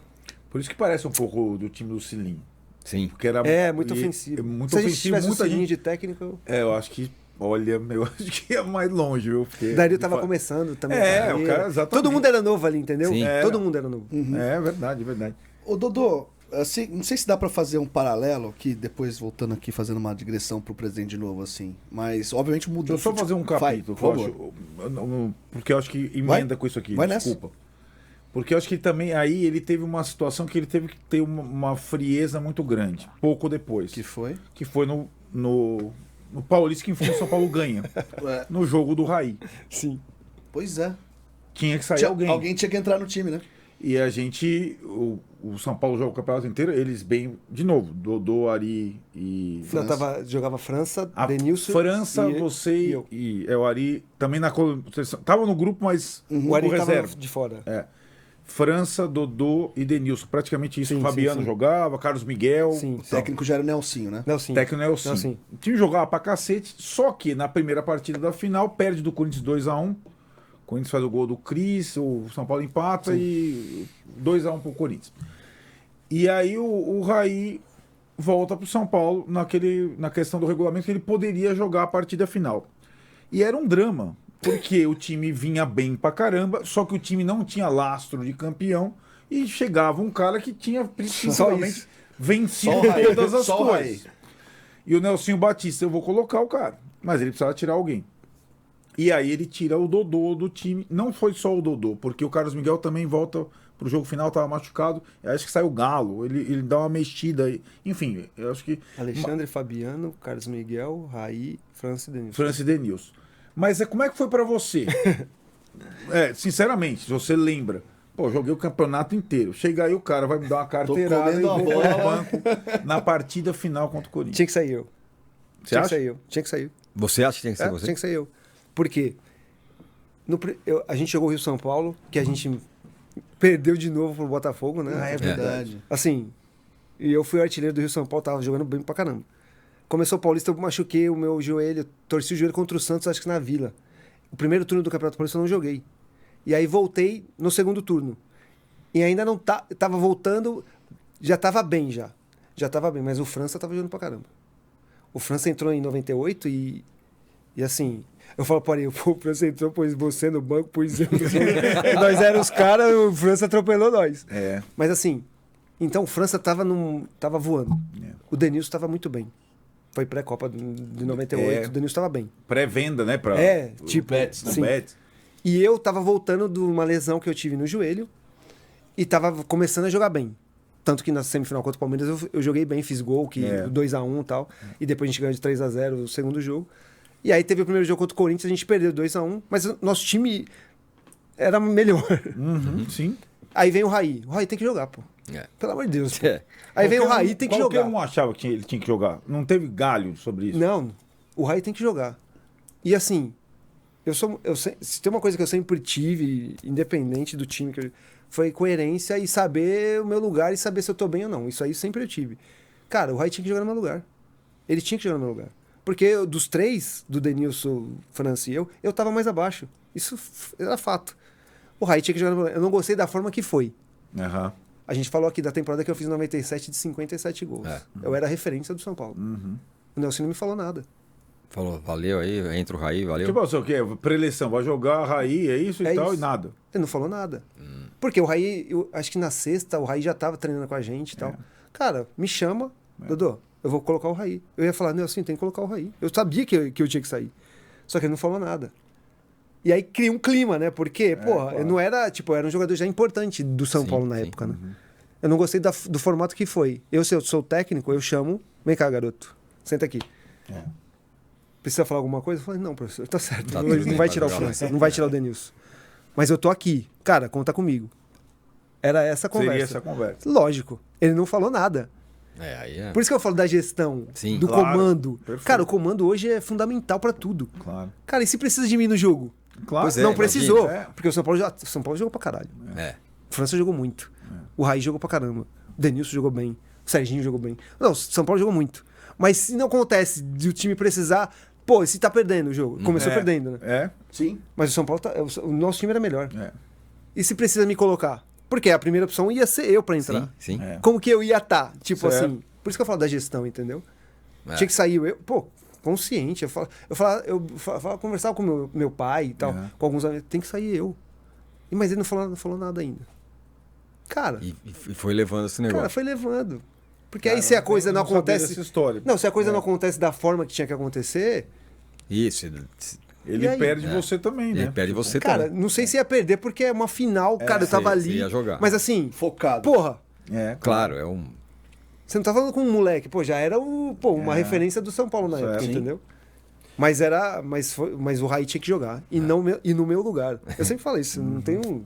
C: Por isso que parece um pouco do time do Cilinho.
D: Sim.
C: Porque era
E: muito ofensivo.
C: Muito
E: Se a gente
C: ofensivo,
E: tivesse um
C: muita
E: Cilinho
C: gente...
E: de técnico...
C: eu acho que... Olha, eu acho que ia mais longe, viu? Porque
E: Dario tava começando também.
C: o cara, exatamente.
E: Todo mundo era novo ali, entendeu?
D: Sim.
E: Todo mundo era novo.
C: É verdade, verdade.
B: Ô, Dodô, assim, não sei se dá pra fazer um paralelo aqui, depois voltando aqui, fazendo uma digressão pro presidente de novo, assim. Mas, obviamente, mudou.
C: Deixa eu só fazer um capítulo,
B: por
C: que eu
B: favor.
C: acho, porque eu acho que emenda com isso aqui.
B: Vai
C: Desculpa. Porque eu acho que também aí ele teve uma situação que ele teve que ter uma frieza muito grande, pouco depois.
B: Que foi?
C: Que foi no Paulista, que enfim o São Paulo ganha. No jogo do Raí.
E: Sim.
B: Pois é.
C: Tinha que sair alguém.
B: Alguém tinha que entrar no time, né?
C: E a gente, o São Paulo jogou o campeonato inteiro, eles bem, de novo, Dodô, Ari e...
E: Jogava França,
C: A
E: Denilson...
C: França,
E: e
C: você
E: eu.
C: e o Ari também na seleção. Tava no grupo, mas
E: O Ari
C: no
E: tava
C: reserva.
E: de fora.
C: França, Dodô e Denilson. Praticamente isso.
E: Sim,
C: O Fabiano
E: sim.
C: jogava, Carlos Miguel.
E: Sim.
B: O técnico já era o Nelsinho, né?
E: Nelson.
C: Técnico Nelson.
E: Nelson.
C: O time jogava pra cacete, só que na primeira partida da final perde do Corinthians 2-1. O Corinthians faz o gol do Cris, o São Paulo empata e 2-1 pro Corinthians. E aí o Raí volta pro São Paulo na questão do regulamento que ele poderia jogar a partida final. E era um drama, porque o time vinha bem pra caramba, só que o time não tinha lastro de campeão e chegava um cara que tinha principalmente vencido todas as coisas. E o Nelsinho Batista, eu vou colocar o cara, mas ele precisava tirar alguém. E aí ele tira o Dodô do time. Não foi só o Dodô, porque o Carlos Miguel também volta pro jogo final, tava machucado. Eu acho que sai o Galo, ele dá uma mexida aí. Enfim, eu acho que...
E: Alexandre Fabiano, Carlos Miguel, Raí, França e Denilson.
C: França e Denilson. Mas como é que foi pra você? Sinceramente, se você lembra, pô, joguei o campeonato inteiro. Chega aí o cara, vai me dar uma carteirada e
B: comendo a
C: vou
B: bola.
C: no banco na partida final contra o Corinthians.
E: Tinha que sair eu.
C: Você
E: Tinha
C: acha?
E: que sair eu. Tinha que sair.
D: Você acha que tem que ser você?
E: Tinha que sair eu. Por quê? A gente jogou o Rio-São Paulo, que a gente perdeu de novo pro Botafogo, né?
B: É verdade.
E: Assim, e eu fui o artilheiro do Rio-São Paulo, tava jogando bem pra caramba. Começou o Paulista, eu machuquei o meu joelho, torci o joelho contra o Santos, acho que na Vila. O primeiro turno do Campeonato Paulista eu não joguei. E aí voltei no segundo turno. E ainda não tava voltando, já tava bem já. Já tava bem, mas o França tava jogando pra caramba. O França entrou em 98 e assim, eu falo para ele, o França entrou, pôs você no banco, pôs eu. Nós éramos os caras, o França atropelou nós. Mas assim, então o França tava voando. O Denilson tava muito bem. Foi pré-Copa de 98, o Denilson tava bem.
C: Pré-venda, né?
E: Tipo,
B: Betis, né?
E: sim.
C: Betis.
E: E eu tava voltando de uma lesão que eu tive no joelho e tava começando a jogar bem. Tanto que na semifinal contra o Palmeiras eu joguei bem, fiz gol, 2-1 e tal. E depois a gente ganhou de 3-0 o segundo jogo. E aí teve o primeiro jogo contra o Corinthians, a gente perdeu 2-1, mas o nosso time era melhor.
C: Sim.
E: Aí vem o Raí. O Raí tem que jogar, pô. Pelo amor de Deus. Pô. Aí vem o Raí, tem que jogar.
C: Qualquer um achava que ele tinha que jogar. Não teve galho sobre isso.
E: Não, o Raí tem que jogar. E assim, se tem uma coisa que eu sempre tive, independente do time, foi coerência e saber o meu lugar e saber se eu tô bem ou não. Isso aí sempre eu tive. Cara, o Raí tinha que jogar no meu lugar. Ele tinha que jogar no meu lugar. Porque dos três, do Denilson, França e eu tava mais abaixo. Isso era fato. O Raí tinha que jogar no meu lugar. Eu não gostei da forma que foi. A gente falou aqui da temporada que eu fiz em 97 de 57 gols. Eu era a referência do São Paulo. O Nelson não me falou nada.
D: Falou, valeu aí, entra o Raí, valeu.
C: Tipo assim, o quê? Preleção, vai jogar Raí, é isso e tal,
E: isso.
C: e nada.
E: Ele não falou nada. Porque o Raí, eu acho que na sexta, o Raí já tava treinando com a gente e tal. Cara, me chama, Dodô, eu vou colocar o Raí. Eu ia falar, Nelson, tem que colocar o Raí. Eu sabia que eu tinha que sair. Só que ele não falou nada. E aí cria um clima, né? Porque, porra,
C: claro.
E: eu não era, tipo, eu era um jogador já importante do São
D: Sim,
E: Paulo na
D: sim.
E: época, né? Eu não gostei do formato que foi. Se eu sou técnico, eu chamo, vem cá, garoto, senta aqui.
C: É.
E: Precisa falar alguma coisa? Eu falei, não, professor, tá certo.
D: Tá
E: não,
D: tudo
E: não
D: bem,
E: vai
D: vai
E: tirar o
D: jogar
E: França, não vai tirar o Denilson. Mas eu tô aqui. Cara, conta comigo. Era essa a conversa.
C: Seria essa conversa.
E: Lógico. Ele não falou nada.
D: Aí é.
E: Por isso que eu falo da gestão,
D: Sim.
E: do
C: Claro,
E: comando.
C: perfeito.
E: Cara, o comando hoje é fundamental pra tudo.
C: Claro.
E: Cara, e se precisa de mim no jogo?
C: Claro.
D: Pois é,
E: não
D: imagina.
E: precisou.
C: É.
E: Porque o São Paulo jogou pra caralho.
D: É.
E: O França jogou muito. O Raí jogou pra caramba. O Denilson jogou bem. O Serginho jogou bem. Não, o São Paulo jogou muito. Mas se não acontece de o time precisar... Pô, se tá perdendo o jogo. Começou
C: É.
E: perdendo, né?
C: É.
B: Sim.
E: Mas o São Paulo o nosso time era melhor.
C: É.
E: E se precisa me colocar? Porque a primeira opção ia ser eu pra entrar.
D: Sim, sim.
C: É.
E: Como que eu ia estar? Tipo
C: Certo.
E: assim. Por isso que eu falo da gestão, entendeu?
D: É.
E: Tinha que sair eu. Pô, consciente. Conversava com meu pai e tal,
C: Uhum.
E: com alguns amigos. Tem que sair eu. Mas ele não falou nada ainda. Cara,
D: E foi levando esse negócio.
E: cara, foi levando. Porque
C: Cara,
E: aí se a coisa não
C: sabia
E: acontece.
C: dessa história.
E: Não, se a coisa
C: É.
E: não acontece da forma que tinha que acontecer,
D: Isso.
C: Ele
E: E aí?
C: perde
D: É.
C: você também,
D: Ele
C: né?
D: perde você
E: cara,
D: também.
E: não sei se ia perder, porque é uma final, cara, eu tava
D: você
E: ali.
D: ia jogar.
E: Mas assim,
B: Focado.
E: porra,
C: É,
D: Claro, é um.
E: você não tá falando com um moleque, pô, já era uma
C: É.
E: referência do São Paulo na
C: Certo.
E: época,
C: Sim.
E: entendeu? Mas o Raí tinha que jogar. E, e no meu lugar. Eu sempre falo isso, não tem um.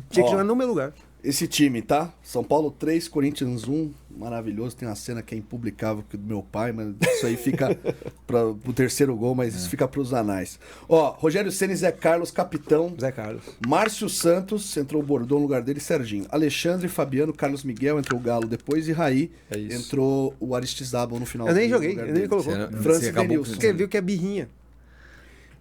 E: Tinha que
B: Ó.
E: jogar no meu lugar.
B: Esse time, tá? São Paulo 3, Corinthians 1. Maravilhoso. Tem uma cena que é impublicável do meu pai, mas isso aí fica pro terceiro gol, mas isso fica pros anais. Ó, Rogério Ceni, Zé Carlos, capitão.
E: Zé Carlos.
B: Márcio Santos, entrou o Bordô no lugar dele, Serginho. Alexandre, Fabiano, Carlos Miguel, entrou o Galo depois e Raí.
E: É isso.
B: Entrou o Aristizábal no final.
E: Eu nem
B: do
E: joguei,
B: lugar
E: ele nem
B: dele.
E: colocou.
B: Francis
D: Você acabou
B: Denilson.
E: Porque viu que é birrinha.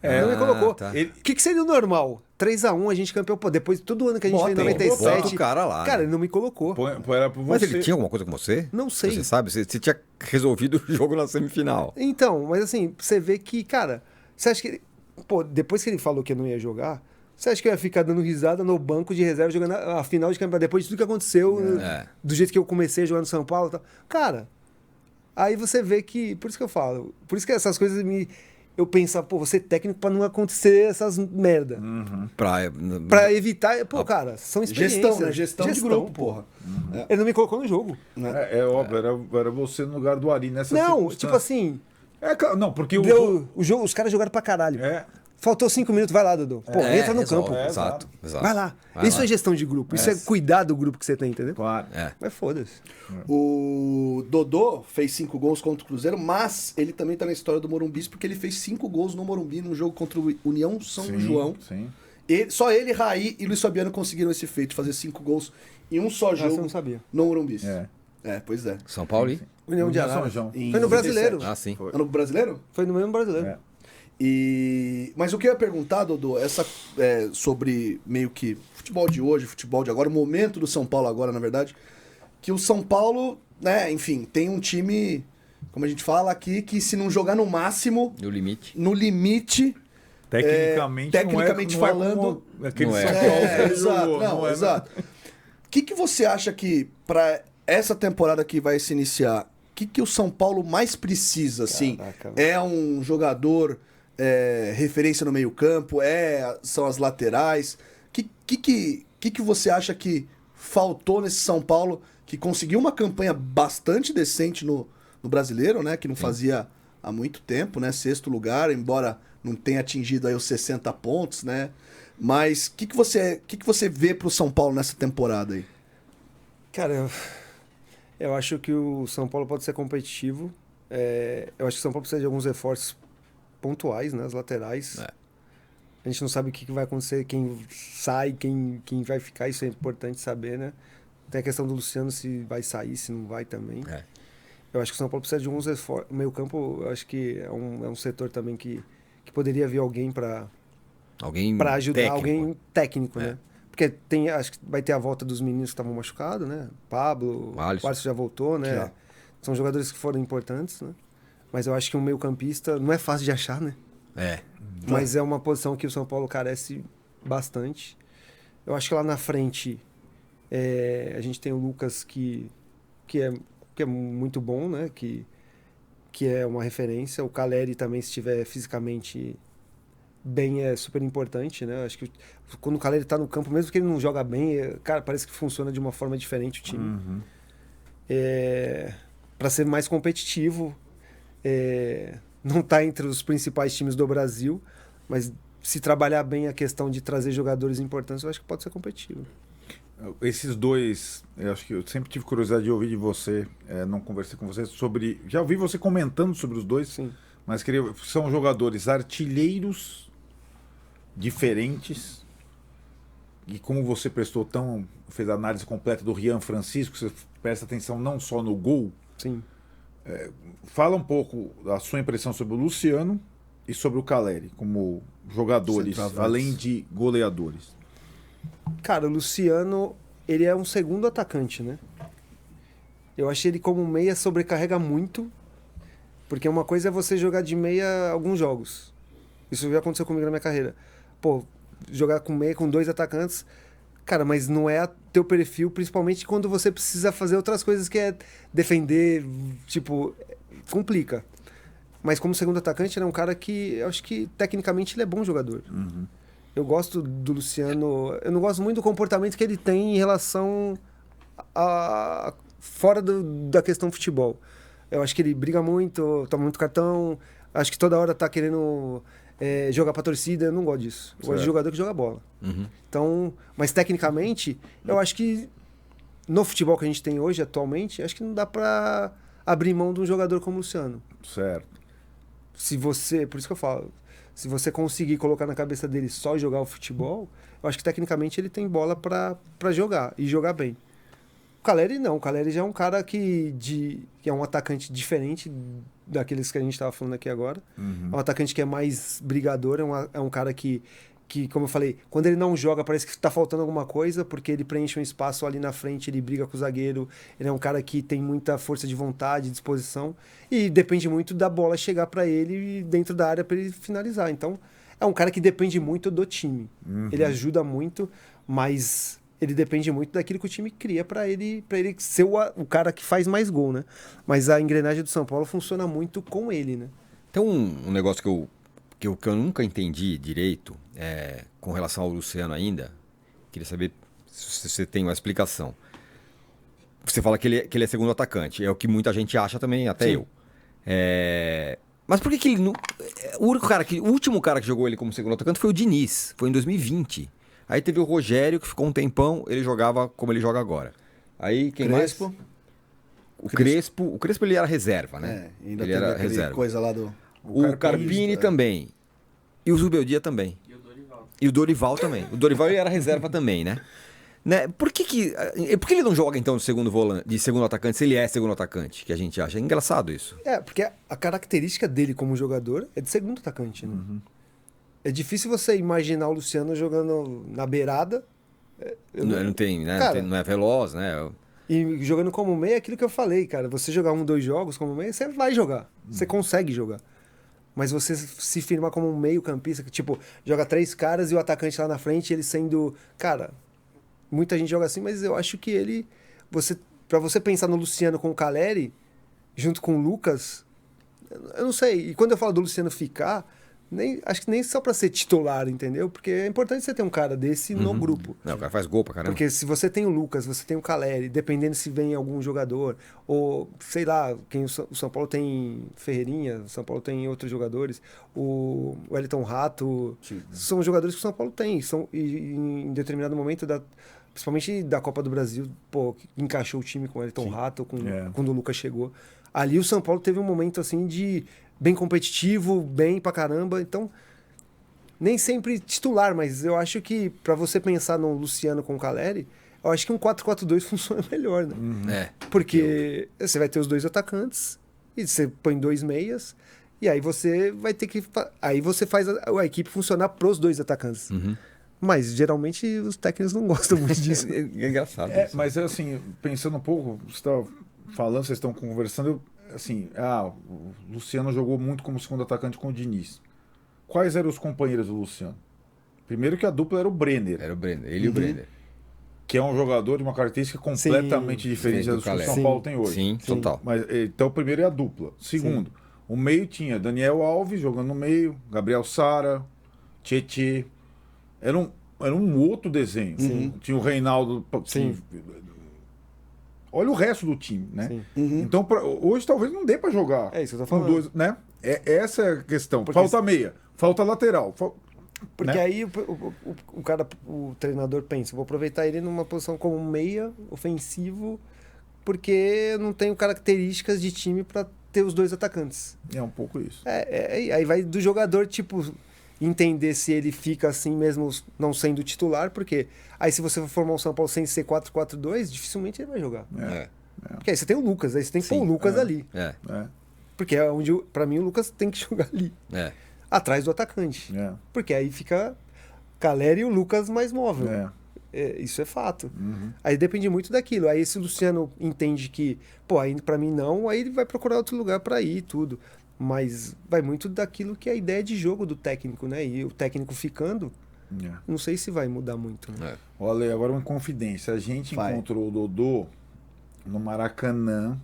C: É.
E: Não me colocou.
D: Tá.
E: O que seria o normal? 3x1, a gente campeão. Pô, depois todo ano que a gente
B: Bota,
E: fez em
B: bota
E: 97.
D: o cara lá,
E: Cara,
D: né?
E: ele não me colocou.
C: Era por
D: Mas
C: você.
D: ele tinha alguma coisa com você?
E: Não sei.
D: Você sabe? Você tinha resolvido o jogo na semifinal.
E: Então, mas assim, você vê que, cara, você acha que ele. Pô, depois que ele falou que eu não ia jogar, você acha que eu ia ficar dando risada no banco de reserva jogando a final de campeonato? Depois de tudo que aconteceu,
D: É.
E: do jeito que eu comecei a jogar no São Paulo e tal. Cara, aí você vê que. Por isso que eu falo. Por isso que essas coisas me. Eu penso, pô, vou ser técnico pra não acontecer essas merda. Pra evitar. Pô, cara, são experiências.
B: Gestão, né? Gestão de grupo, porra.
E: Ele não me colocou no jogo.
C: É óbvio, era você no lugar do Ari nessa
E: Não,
C: circunstância.
E: tipo assim.
C: É, não, porque
E: O jogo, os caras jogaram pra caralho.
C: É,
E: Faltou 5 minutos, vai lá, Dudu. Pô, entra no
D: resolve,
E: campo.
D: Exato, exato.
E: Vai lá.
D: Vai
E: Isso
D: lá.
E: é gestão de grupo. Isso é cuidar do grupo que você tem, entendeu?
C: claro.
D: É.
E: Mas foda-se.
B: O Dodô fez 5 gols contra o Cruzeiro, mas ele também tá na história do Morumbi porque ele fez 5 gols no Morumbi num jogo contra o União São
C: Sim,
B: João.
C: Sim.
B: Só ele, Raí e Luiz Fabiano conseguiram esse feito, fazer 5 gols em um só
E: Essa eu
B: jogo
E: não sabia.
B: no Morumbi.
C: É.
B: Pois é.
D: São Paulo e?
E: União de
C: São
E: Araras.
C: João.
B: Em
E: Foi no
B: 97.
E: brasileiro.
D: Ah, sim.
B: No brasileiro?
E: Foi no mesmo brasileiro.
C: É.
B: Mas o que eu ia perguntar, Dodô, sobre meio que futebol de hoje, futebol de agora, o momento do São Paulo agora, na verdade, que o São Paulo, né, enfim, tem um time, como a gente fala aqui, que se não jogar no máximo,
D: No limite.
B: no limite,
C: Tecnicamente, não
B: falando,
C: como aquele
D: não é.
C: São Paulo que
B: exato,
C: jogou,
B: não,
C: é,
B: exato. O que você acha que, para essa temporada que vai se iniciar, o que o São Paulo mais precisa, assim?
E: Caraca,
B: É um jogador referência no meio campo? São as laterais? O que você acha que faltou nesse São Paulo, que conseguiu uma campanha bastante decente no Brasileiro, né? Que não fazia há muito tempo, né? 6º lugar, embora não tenha atingido aí os 60 pontos, né? Mas o que você vê pro São Paulo nessa temporada aí?
E: Cara, eu acho que o São Paulo pode ser competitivo. Eu acho que o São Paulo precisa de alguns reforços pontuais, né? As laterais.
D: É.
E: A gente não sabe o que vai acontecer, quem sai, quem vai ficar, isso é importante saber, né? Tem a questão do Luciano, se vai sair, se não vai também.
D: É.
E: Eu acho que o São Paulo precisa de alguns esforços. O meio campo, eu acho que é um setor também que poderia vir alguém para
D: Alguém
E: ajudar,
D: técnico.
E: alguém técnico,
D: É.
E: né? Porque acho que vai ter a volta dos meninos que estavam machucados, né? Pablo,
D: O Alisson.
E: já voltou, né?
B: Já.
E: São jogadores que foram importantes, né? Mas eu acho que um meio campista não é fácil de achar, né?
D: É.
E: Mas é uma posição que o São Paulo carece bastante. Eu acho que lá na frente a gente tem o Lucas que é muito bom, né? Que é uma referência. O Caleri também, se estiver fisicamente bem é super importante, né? Acho que quando o Caleri tá no campo, mesmo que ele não joga bem, cara, parece que funciona de uma forma diferente o time. Para ser mais competitivo, não tá entre os principais times do Brasil, mas se trabalhar bem a questão de trazer jogadores importantes, eu acho que pode ser competitivo.
C: Esses dois, eu acho que eu sempre tive curiosidade de ouvir de você, não conversei com você sobre... Já ouvi você comentando sobre os dois,
E: Sim.
C: mas são jogadores artilheiros diferentes. E como você fez a análise completa do Rian Francisco, você presta atenção não só no gol.
E: Sim.
C: Fala um pouco da sua impressão sobre o Luciano e sobre o Caleri, como jogadores, além de goleadores.
E: Cara, o Luciano, ele é um segundo atacante, né? Eu acho ele como meia sobrecarrega muito, porque uma coisa é você jogar de meia alguns jogos. Isso já aconteceu comigo na minha carreira. Pô, jogar com meia com 2 atacantes, cara, mas não é teu perfil, principalmente quando você precisa fazer outras coisas que é defender, tipo, complica. Mas como segundo atacante, ele é um cara que eu acho que tecnicamente ele é bom jogador. Eu gosto do Luciano, eu não gosto muito do comportamento que ele tem em relação a fora da questão futebol. Eu acho que ele briga muito, toma muito cartão, acho que toda hora tá querendo jogar pra torcida, eu não gosto disso. Eu gosto de jogador que joga bola. Então, mas tecnicamente, eu acho que no futebol que a gente tem hoje, atualmente, acho que não dá pra abrir mão de um jogador como o Luciano.
C: Certo.
E: Por isso que eu falo, se você conseguir colocar na cabeça dele só jogar o futebol, eu acho que tecnicamente ele tem bola pra jogar e jogar bem. O Caleri não, o Caleri já é um cara que é um atacante diferente daqueles que a gente estava falando aqui agora. É um atacante que é mais brigador, é um cara que, como eu falei, quando ele não joga parece que está faltando alguma coisa, porque ele preenche um espaço ali na frente, ele briga com o zagueiro, ele é um cara que tem muita força de vontade, disposição, e depende muito da bola chegar para ele dentro da área para ele finalizar. Então, é um cara que depende muito do time. Ele ajuda muito, mas ele depende muito daquilo que o time cria para ele ser o cara que faz mais gol, né? Mas a engrenagem do São Paulo funciona muito com ele, né?
D: Tem um negócio que eu nunca entendi direito com relação ao Luciano ainda. Queria saber se você tem uma explicação. Você fala que ele é segundo atacante. É o que muita gente acha também, até
E: Sim.
D: eu. Mas por que ele não... O último cara que jogou ele como segundo atacante foi o Diniz. Foi em 2020. Aí teve o Rogério, que ficou um tempão, ele jogava como ele joga agora. Aí quem
B: Crespo.
D: mais? O Crespo ele era reserva, né?
B: Ainda
D: ele
B: teve
D: era
B: aquele
D: reserva.
B: coisa lá do...
D: O Carpini também. E o Zubeldia também. E o Dorival também. O Dorival ele era reserva também, né? Por que ele não joga então de segundo atacante se ele é segundo atacante, que a gente acha? É engraçado isso.
E: Porque a característica dele como jogador é de segundo atacante, né? É difícil você imaginar o Luciano jogando na beirada.
D: Não tem, né?
E: Cara,
D: Não é veloz, né?
E: E jogando como meia é aquilo que eu falei, cara. Você jogar 2 jogos como meia, você vai jogar. Você consegue jogar. Mas você se firmar como um meio campista, que tipo, joga 3 caras e o atacante lá na frente, ele sendo... Cara, muita gente joga assim, mas eu acho que ele... Pra você pensar no Luciano com o Caleri, junto com o Lucas, eu não sei. E quando eu falo do Luciano ficar... acho que nem só pra ser titular, entendeu? Porque é importante você ter um cara desse no grupo.
D: Não, o cara faz gol pra caramba.
E: Porque se você tem o Lucas, você tem o Caleri, dependendo se vem algum jogador, ou sei lá, o São Paulo tem Ferreirinha, o São Paulo tem outros jogadores, o Wellington Rato, são jogadores que o São Paulo tem, e em determinado momento, principalmente da Copa do Brasil, encaixou o time com o Wellington Rato, quando o Lucas chegou. Ali o São Paulo teve um momento assim de bem competitivo, bem pra caramba, então nem sempre titular, mas eu acho que pra você pensar no Luciano com o Caleri, eu acho que um 4-4-2 funciona melhor, né? Porque você vai ter os 2 atacantes e você põe 2 meias e aí você vai ter que aí você faz a equipe funcionar pros 2 atacantes. Mas geralmente os técnicos não gostam muito disso.
D: É engraçado isso.
C: Mas assim, pensando um pouco, você está falando, vocês estão conversando, assim, o Luciano jogou muito como segundo atacante com o Diniz. Quais eram os companheiros do Luciano? Primeiro que a dupla era o Brenner.
D: Era o Brenner, ele e o Brenner.
C: Que é um jogador de uma característica completamente diferente da do que o São Paulo tem hoje.
D: Sim, total.
C: Mas, então, primeiro é a dupla. Segundo, o meio tinha Daniel Alves jogando no meio, Gabriel Sara, Tietê. Era um outro desenho. Tinha o Reinaldo.
E: Sim.
C: Olha o resto do time, né?
E: Sim.
C: Então, hoje talvez não dê pra jogar.
E: É isso que eu tô
C: com
E: falando.
C: dois, né? Essa é a questão.
E: Porque
C: Falta meia, falta lateral.
E: Porque
C: né?
E: aí o treinador pensa, vou aproveitar ele numa posição como meia, ofensivo, porque eu não tenho características de time para ter os dois atacantes.
C: É um pouco isso.
E: Aí vai do jogador, tipo, entender se ele fica assim mesmo não sendo titular, porque aí se você for formar um São Paulo sem ser 4-4-2, dificilmente ele vai jogar. Porque aí você tem o Lucas, aí você tem que pôr o Lucas ali.
C: É.
E: Porque é onde, pra mim, o Lucas tem que jogar ali. Atrás do atacante. Porque aí fica Caleri e o Lucas mais móvel. Isso é fato. Aí depende muito daquilo. Aí se o Luciano entende que, pô, aí pra mim não, aí ele vai procurar outro lugar pra ir e tudo. Mas vai muito daquilo que é a ideia de jogo do técnico, né? E o técnico ficando, não sei se vai mudar muito. Né?
C: Olha, agora uma confidência. A gente encontrou o Dodô no Maracanã,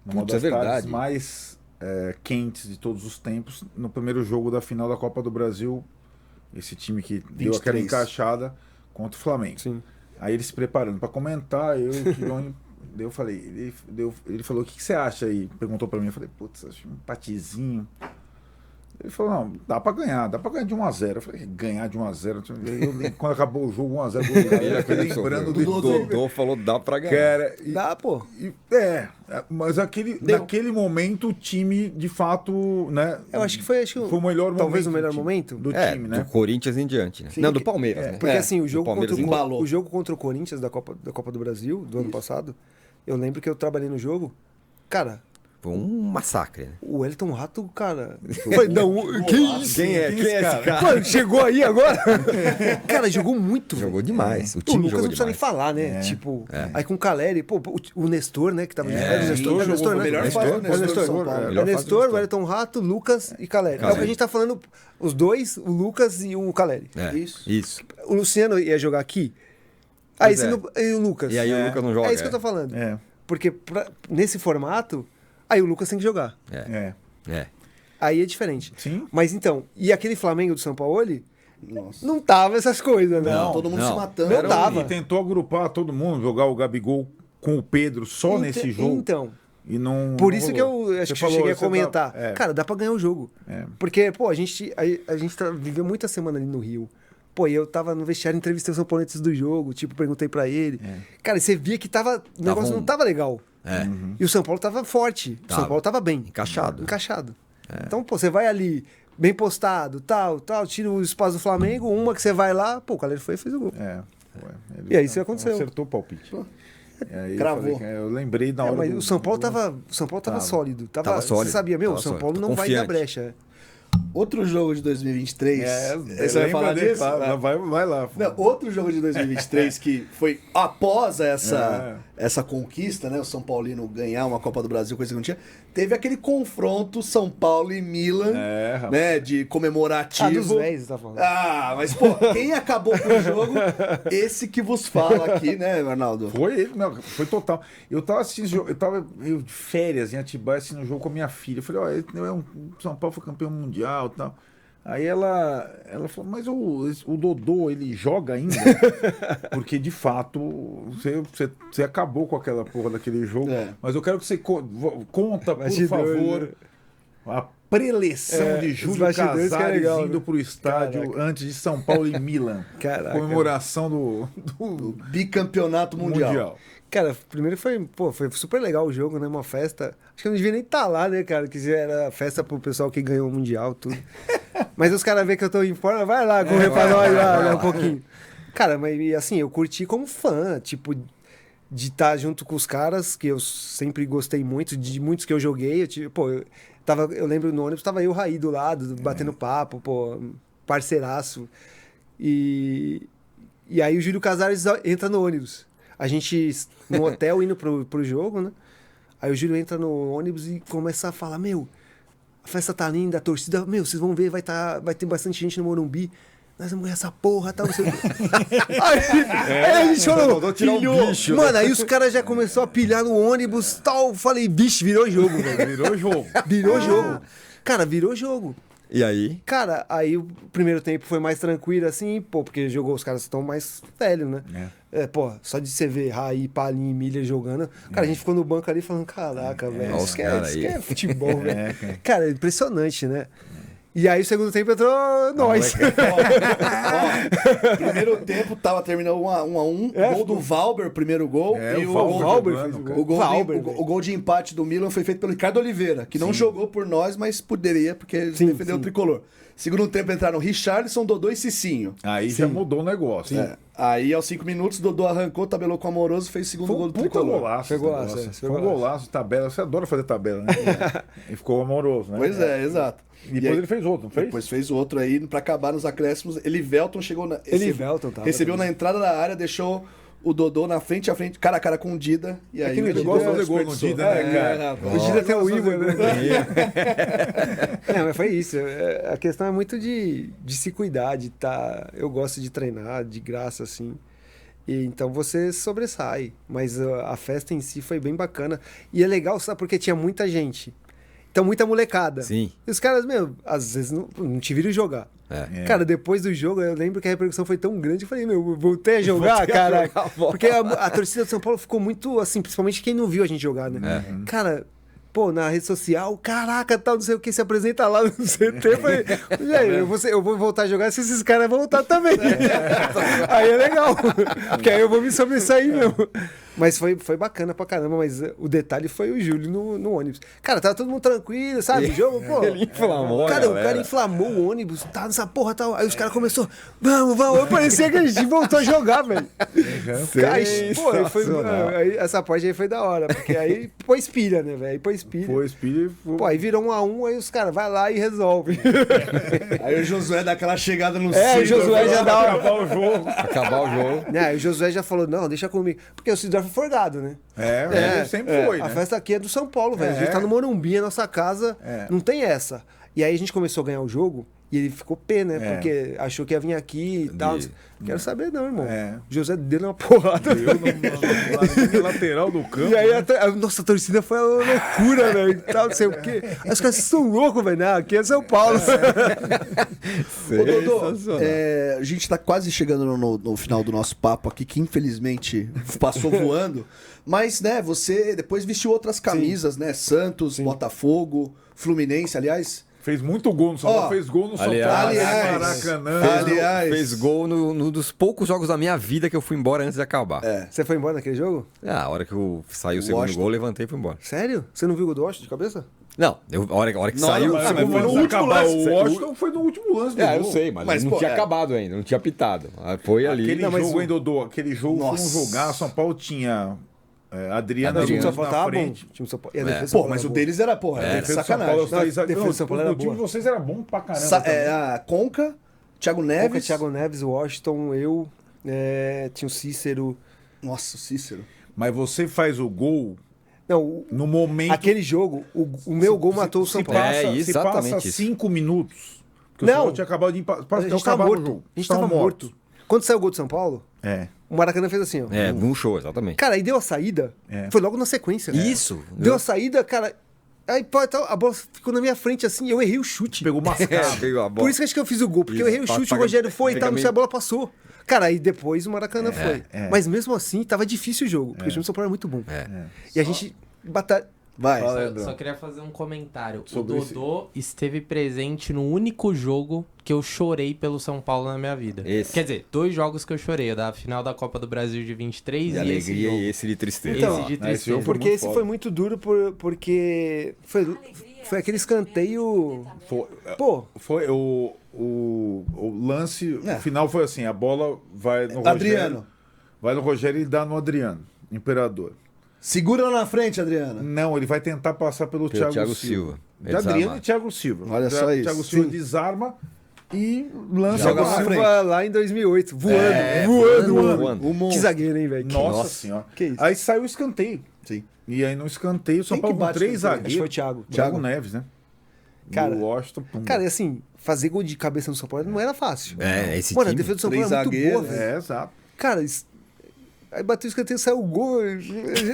C: numa das tardes mais quentes de todos os tempos, no primeiro jogo da final da Copa do Brasil, esse time que deu aquela encaixada contra o Flamengo.
E: Sim.
C: Aí ele se preparando para comentar, eu e o Tirone, eu falei, ele falou, o que você acha aí? Perguntou para mim, eu falei, putz, acho um empatezinho. Ele falou, não, dá pra ganhar de 1-0. Eu falei, ganhar de 1-0. Quando acabou o jogo, 1-0, lembrando do
D: Dodô falou, dá pra ganhar.
C: Cara,
E: Dá, pô.
C: Mas naquele momento o time, de fato, né?
E: Eu acho que foi
C: o melhor momento.
E: Talvez o melhor momento
C: do time, né?
D: Do Corinthians em diante, né?
E: Sim,
D: não, do Palmeiras, né?
E: Porque assim, o jogo
B: contra
E: o Corinthians da Copa do Brasil, do ano passado, eu lembro que eu trabalhei no jogo, cara...
D: Foi um massacre, né?
E: O Wellington Rato, cara... Que isso?
D: Quem é esse cara?
E: Mano, chegou aí agora? Cara, jogou muito.
D: Jogou demais. O
E: O
D: time
E: Lucas
D: jogou
E: não precisa nem
D: demais.
E: falar, né? Tipo, aí com o Caleri, pô, o Nestor, né? Que tava o Nestor jogou
B: o melhor fase do Nestor,
E: Nestor,
B: São Paulo.
E: É Nestor, o Wellington Rato, Lucas e Caleri. É o que a gente tá falando, os dois, o Lucas e o Caleri.
D: Isso.
E: O Luciano ia jogar aqui, aí
D: Pois
E: e o Lucas.
D: E aí o Lucas não joga.
E: É isso que eu tô falando. Porque nesse formato, aí o Lucas tem que jogar. Aí é diferente.
C: Sim.
E: Mas então, e aquele Flamengo do São Paulo, não tava essas coisas, né?
B: Todo mundo se matando.
E: Não tava.
C: E tentou agrupar todo mundo, jogar o Gabigol com o Pedro só nesse jogo.
E: Então,
C: E não.
E: por
C: não
E: isso
C: rolou.
E: que eu acho
C: Você
E: que eu cheguei a
C: você
E: comentar.
C: dá-
E: Cara, dá pra ganhar o jogo. Porque, pô, a gente viveu muita semana ali no Rio. Pô, e eu tava no vestiário, entrevistei os oponentes do jogo, tipo, perguntei pra ele. Cara, e você via que o negócio não tava legal. E o São Paulo tava forte. O São Paulo tava bem.
D: Encaixado.
E: Então, pô, você vai ali, bem postado, tal, tira o espaço do Flamengo, uma que você vai lá, pô, o Caleri foi e fez o gol. E aí isso aconteceu.
C: Acertou o palpite. E aí
B: Cravou.
C: eu lembrei na hora.
E: Mas
C: do-
E: o São Paulo
C: do-
E: tava sólido.
D: Tava sólido.
E: Você sabia, meu, o
D: Tava
E: São Paulo
D: sólido.
E: não vai dar
D: Confiante.
E: brecha.
B: Outro jogo de 2023. Você vai
C: lembra
B: falar
C: dele?
B: disso?
C: Vai lá.
B: Não, outro jogo de 2023 que foi após essa conquista, né? O São Paulino ganhar uma Copa do Brasil, coisa que não tinha. Teve aquele confronto São Paulo e Milan,
C: rapaz.
B: né? De comemorativo.
E: dos velhos, tá falando.
B: Mas pô, quem acabou com o jogo? Esse que vos fala aqui, né, Arnaldo?
C: Foi ele, não, foi total. Eu tava assistindo esse jogo, eu de férias em Atibaia assistindo o jogo com a minha filha. Eu falei, o São Paulo foi campeão mundial e tal. Aí ela falou, mas o Dodô, ele joga ainda? Porque, de fato, você acabou com aquela porra daquele jogo. Mas eu quero que você conta, por favor, a preleção de
E: os
C: Júlio
E: bastidores que é
C: Casares
E: legal,
C: indo
E: né?
C: pro estádio antes de São Paulo e Milan.
E: Caraca.
C: Comemoração
B: O
C: do
B: bicampeonato mundial.
E: Cara, primeiro foi super legal o jogo, né? Uma festa. Acho que eu não devia nem estar lá, né, cara? Que já era festa pro pessoal que ganhou o Mundial, tudo. Mas os caras veem que eu tô em forma, vai lá, correr pra nós lá um pouquinho. Cara, mas assim, eu curti como fã, tipo, de estar junto com os caras, que eu sempre gostei muito, de muitos que eu joguei. Eu lembro no ônibus, tava eu e o Raí do lado, batendo papo, pô, parceiraço. E aí o Júlio Casares entra no ônibus. A gente no hotel indo pro jogo, né? Aí o Júlio entra no ônibus e começa a falar, meu, a festa tá linda, a torcida, meu, vocês vão ver, vai ter bastante gente no Morumbi. Nós vamos ganhar essa porra, tal, não sei o quê. Aí a gente falou,
D: tirar um bicho,
E: mano, aí os caras já começaram a pilhar no ônibus, tal. Falei, bicho, virou jogo, velho.
C: Virou jogo.
E: Virou jogo. Cara, virou jogo.
D: E aí?
E: Cara, aí o primeiro tempo foi mais tranquilo, assim, pô, porque os caras estão mais velhos, né? Pô, só de você ver Raí, Palinha e Milha jogando. Cara, a gente ficou no banco ali falando, caraca, velho,
D: Olha os
E: isso
D: caras
E: que
D: aí.
E: é futebol, velho. Cara, é impressionante, né? E aí o segundo tempo entrou nós.
B: Ó, primeiro tempo tava terminando 1-1, gol do Valber, primeiro gol. E
C: o
E: Valber
C: jogando,
E: fez o
C: cara.
E: gol. Valber,
B: o gol de empate do Milan foi feito pelo Ricardo Oliveira, que não jogou por nós, mas poderia, porque ele defendeu o tricolor. Segundo tempo entraram Richarlison, Dodô e Cicinho.
C: Aí já mudou o negócio.
B: Aí, aos 5 minutos, Dodô arrancou, tabelou com o Amoroso, fez o segundo
C: Foi
B: gol
C: um
B: do
C: puta
B: tricolor.
C: golaço.
E: Foi
C: esse
E: golaço,
C: negócio.
E: foi
C: Foi um golaço, tabela. Você adora fazer tabela, né? E ficou amoroso, né?
B: Pois é, exato.
C: E depois ele fez outro, não fez?
B: Depois fez outro aí, pra acabar nos acréscimos. Elivelton chegou na...
E: Elivelton tava
B: recebeu
E: também.
B: na entrada da área, deixou o Dodô na frente, cara a cara com o Dida. E aí
E: que o
C: Ele
E: Dida
C: gosta de fazer gol no
B: desperdiçou.
C: Dida, né, cara?
E: O Dida tem o Igor, né? Não, mas foi isso. A questão é muito de se cuidar, de estar. Eu gosto de treinar de graça, assim. E então você sobressai. Mas a festa em si foi bem bacana. E é legal, sabe, porque tinha muita gente. Então, muita molecada.
D: Sim.
E: E os caras, meu, às vezes não te viram jogar. Cara, depois do jogo, eu lembro que a repercussão foi tão grande, eu falei, meu, eu voltei a jogar, cara. Porque a torcida de São Paulo ficou muito, assim, principalmente quem não viu a gente jogar, né? Cara, pô, na rede social, caraca, tal, não sei o que, se apresenta lá no CT. Eu falei, eu vou voltar a jogar se esses caras voltar também. Aí é legal, porque aí eu vou me sobressair mesmo. Mas foi bacana pra caramba, mas o detalhe foi o Júlio no ônibus. Cara, tava todo mundo tranquilo, sabe? O jogo, pô.
D: Ele inflamou,
E: Cara, o
D: galera.
E: cara inflamou o ônibus, tá nessa porra tal. Aí os caras começaram, vamos. Eu parecia que a gente voltou a jogar, velho. Aí, pô, aí essa parte aí foi da hora, porque aí pôs pilha, né, velho? Pôs pilha.
C: Foi espírito e foi...
E: Pô, aí virou 1-1, aí os caras, vai lá e resolve.
B: Aí o Josué dá aquela chegada no
E: O Josué já dá
C: acabar o jogo.
D: Acabar o jogo.
E: Aí o Josué já falou, não, deixa comigo. Porque o Sidorf foi forgado, né?
C: Ele sempre foi,
E: A
C: né?
E: festa aqui é do São Paulo, velho. A gente tá no Morumbi, é nossa casa, não tem essa. E aí a gente começou a ganhar o jogo e ele ficou pé, né? Porque achou que ia vir aqui e tal. Quero saber não, irmão. O José deu uma porrada.
C: No lateral do campo.
E: E aí a nossa torcida foi uma loucura, velho. E tal, não sei o quê. Aí os caras são loucos, velho. Não, aqui é São Paulo.
B: Ô, Dodô, a gente tá quase chegando no final do nosso papo aqui, que infelizmente passou voando. Mas, né, você depois vestiu outras camisas, né? Santos, Botafogo, Fluminense, aliás.
C: Fez muito gol no São Paulo, fez gol no São Paulo,
B: aliás,
C: Maracanã.
D: Fez gol num dos poucos jogos da minha vida que eu fui embora antes de acabar.
E: Você foi embora naquele jogo?
D: A hora que saiu o segundo
B: Washington.
D: gol, eu levantei e fui embora.
E: Sério? Você não viu o gol do Washington de cabeça?
D: Não, a hora que saiu...
C: Mas
B: foi no
C: no
B: último
C: último
B: lance.
C: O Washington foi no último lance do
D: eu
C: gol.
D: sei, mas
B: Mas,
D: não
B: pô,
D: tinha acabado ainda, não tinha pitado. Foi ali.
C: Aquele
E: Não, mas
C: jogo, hein, Dodô? Aquele jogo foi um
B: Nossa.
C: jogar. São Paulo tinha Adriano
E: O time do São
C: na
E: Paulo tava bom.
C: frente.
E: O time do São Paulo. E a defesa do São
B: Pô,
E: Paulo
B: mas
E: era
B: o
E: boa.
B: deles era, porra,
C: Defesa do São
B: sacanagem.
C: Paulo, os três
E: Não, a defesa do São Paulo era
C: o time de
E: boa.
C: vocês era bom pra caramba. também.
B: A Conca, Thiago
E: Boca,
B: Neves.
E: Thiago Neves, Washington, eu, tinha o Cícero.
B: Nossa, o Cícero.
C: Mas você faz o gol
E: Não,
C: no momento...
E: aquele jogo, o meu gol matou o São Paulo.
C: Se
D: exatamente
C: passa
D: isso.
C: 5 minutos, porque
E: Não.
C: o São Paulo tinha acabado de empatar.
E: A gente tava morto. A gente tava morto. Quando saiu o gol do São Paulo, o Maracanã fez assim, ó.
D: Um show, exatamente.
E: Cara, aí deu a saída. Foi logo na sequência.
D: Isso.
E: Deu a saída, cara. Aí pô, a bola ficou na minha frente assim, eu errei o chute.
C: Pegou mascado.
D: Pegou a bola.
E: Por isso que acho que eu fiz o gol, porque eu errei o
D: Isso,
E: chute, o Rogério foi e tal, não sei, a
D: pegamento.
E: bola passou. Cara, aí depois o Maracanã foi. Mas mesmo assim, tava difícil o jogo, porque o time do São Paulo era muito bom. E a gente batalha.
B: Vai.
F: Só queria fazer um comentário.
C: Sobre
F: o Dodô esteve presente no único jogo que eu chorei pelo São Paulo na minha vida.
D: Esse.
F: Quer dizer, 2 jogos que eu chorei. O da final da Copa do Brasil de 23
D: De
F: e esse
D: alegria
F: jogo.
D: e esse de tristeza.
E: Então,
F: esse de
C: esse
F: tristeza.
C: jogo foi
E: Porque
C: muito
E: esse
C: foda.
E: foi muito duro porque foi aquele escanteio. Pô,
C: Foi o lance, o final foi assim, a bola vai no
B: Adriano.
C: Rogério, vai no Rogério e dá no Adriano, Imperador.
B: Segura lá na frente, Adriano.
C: Não, ele vai tentar passar pelo Thiago
D: Thiago
C: Silva.
D: Silva.
C: De Adriano e Thiago Silva.
B: Olha só isso.
C: Thiago Silva
B: Sim.
C: desarma e lança
B: Joga
C: a
B: pra
C: bola.
B: frente.
E: Silva lá em 2008,
D: voando.
B: O
E: Que zagueiro, hein, velho?
C: Nossa senhora.
E: Que isso?
C: Aí saiu o escanteio.
B: Sim.
C: E aí no escanteio, o São
B: Quem
C: Paulo
B: que
C: com
B: bate
C: 3
B: escanteio?
E: Acho que foi
C: zagueiros.
E: o Thiago.
C: Thiago Neves, né?
E: Cara,
C: E o Washington, pum.
E: Cara, assim, fazer gol de cabeça no São Paulo não era fácil.
D: Esse
E: Mano, a
D: time...
E: defesa do São Paulo
B: três
E: é muito boa,
B: zagueiros,
E: velho.
C: exato.
E: Cara, aí bateu o escanteio, saiu o gol.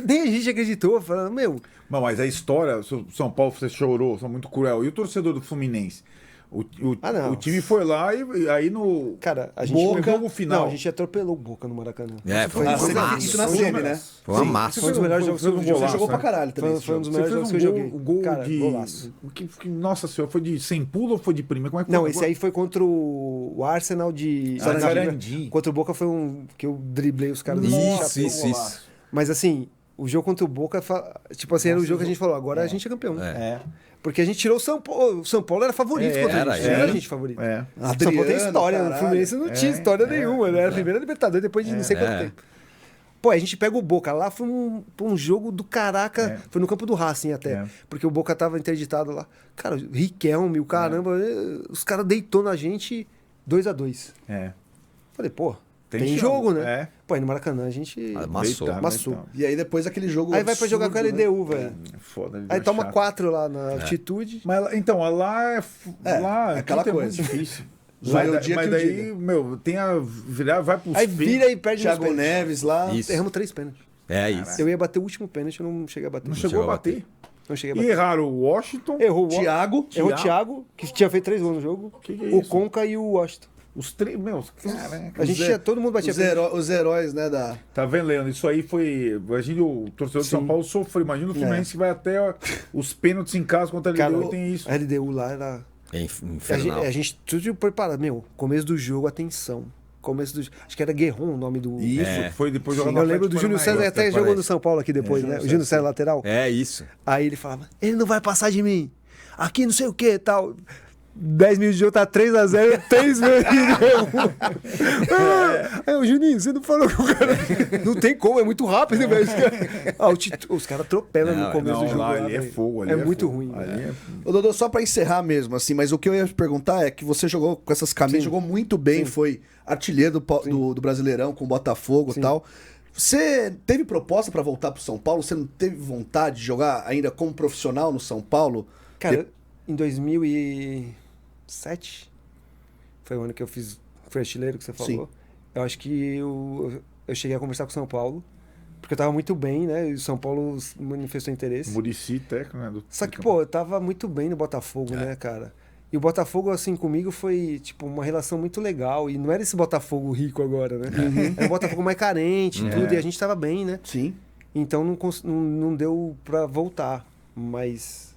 E: Nem a gente acreditou, falando, meu.
C: Mas a história, São Paulo, você chorou, são muito cruel. E o torcedor do Fluminense? O time foi lá e aí no
E: Cara, a gente...
C: no jogo final.
E: Não, a gente atropelou o Boca no Maracanã.
D: Foi
B: Ah,
D: uma
B: você
D: massa.
B: fez isso na semi, né?
D: Foi uma
C: Sim,
D: massa.
E: Foi um dos melhores jogos que eu joguei.
B: Você jogou pra caralho também.
E: Foi um dos
C: Você
E: melhores
C: fez
E: jogos que eu
C: um
E: joguei.
C: gol
E: Cara,
C: de...
E: golaço.
C: Nossa senhora, foi de sem pulo ou foi de primeira? Como é que
E: Não,
C: foi?
E: esse aí foi contra o Arsenal de...
C: Sarandi.
E: Contra o Boca foi um que eu driblei os caras.
D: Isso.
E: Mas assim, o jogo contra o Boca, tipo assim, era o jogo que a gente falou, agora a gente é campeão.
C: É.
E: Porque a gente tirou o São Paulo. O São Paulo era favorito contra a gente. Não era a gente favorito.
C: É.
E: O São Paulo tem história.
B: Adriano,
E: O Fluminense não tinha história nenhuma, né? Era a primeira Libertadores depois de não sei quanto tempo. Pô, a gente pega o Boca. Lá foi um jogo do caraca. Foi no campo do Racing até. Porque o Boca tava interditado lá. Cara, o Riquelme, o caramba. Os caras deitou na gente 2-2.
C: É.
E: Falei, pô, tem
C: chão,
E: jogo, né?
C: É.
E: Pô, aí no Maracanã a gente
D: Amassou.
E: amassou.
B: E aí depois aquele jogo.
E: Aí vai pra jogar com a
B: absurdo,
E: LDU, velho.
C: Foda,
E: Aí toma
C: chato.
E: 4 lá na altitude.
C: Mas então, lá lá
B: aquela
C: tudo
B: coisa.
C: É muito difícil.
B: Vai o dia
C: mas
B: que eu
C: daí,
B: diga.
C: meu, tem a virar, vai pros
E: Aí vira e perde nos
B: Thiago
E: pênaltis.
B: Neves lá.
D: Isso.
E: Erramos 3 pênaltis.
D: É isso.
E: Eu ia bater o último pênalti, eu não cheguei a bater.
C: Não chegou a bater.
E: Não cheguei a
C: E
E: bater.
C: erraram o Washington.
E: Errou o
B: Thiago.
E: Errou o Thiago, que tinha feito 3 gols no jogo.
C: Que é
E: o
C: isso?
E: Conca e o Washington.
C: Os três, meus, caraca.
E: A gente tinha, todo mundo batia pênalti.
B: Os heróis, né?
C: Tá vendo, Leandro? Isso aí foi. Imagina o torcedor de São Paulo sofreu. Imagina o Fluminense que vai até os pênaltis em casa contra a LDU
E: Cara,
C: e tem isso.
E: a LDU lá era...
D: É
E: A gente,
D: infernal.
E: a gente tudo preparado. Meu, começo do jogo, atenção. Acho que era Guerron o nome do...
C: Isso, foi depois jogar no
E: Eu lembro
C: Atlético
E: do Júnior César,
C: Paranaense.
E: até jogou
D: parece.
E: no São Paulo aqui depois, né? O Júnior César lateral.
D: É isso.
E: Aí ele falava, ele não vai passar de mim. Aqui não sei o que tal. 10 minutos de jogo, tá 3-0, 3 vezes. Aí o Juninho, você não falou com o cara. Não tem como, é muito rápido, velho. Os caras atropelam no começo do
C: Não,
E: jogo.
C: lá,
E: lá,
C: ali é
E: velho.
C: fogo. Ali
E: É muito
C: fogo.
E: ruim,
C: Ali
E: velho.
B: Ô, Dodô, só pra encerrar mesmo, assim, mas o que eu ia te perguntar é que você jogou com essas camisas,
E: Sim.
B: jogou muito bem, foi artilheiro do Brasileirão com o Botafogo e tal. Você teve proposta pra voltar pro São Paulo? Você não teve vontade de jogar ainda como profissional no São Paulo?
E: Cara, em 2007, foi o ano que eu fui artilheiro que você falou.
B: Sim.
E: Eu acho que eu cheguei a conversar com o São Paulo, porque eu tava muito bem, né? E o São Paulo manifestou interesse.
C: Muricy, técnico, né?
E: Só que, pô, eu tava muito bem no Botafogo, né, cara? E o Botafogo, assim, comigo foi, tipo, uma relação muito legal. E não era esse Botafogo rico agora, né? Era um Botafogo mais carente e tudo. E a gente tava bem, né?
B: Sim.
E: Então não deu pra voltar. Mas,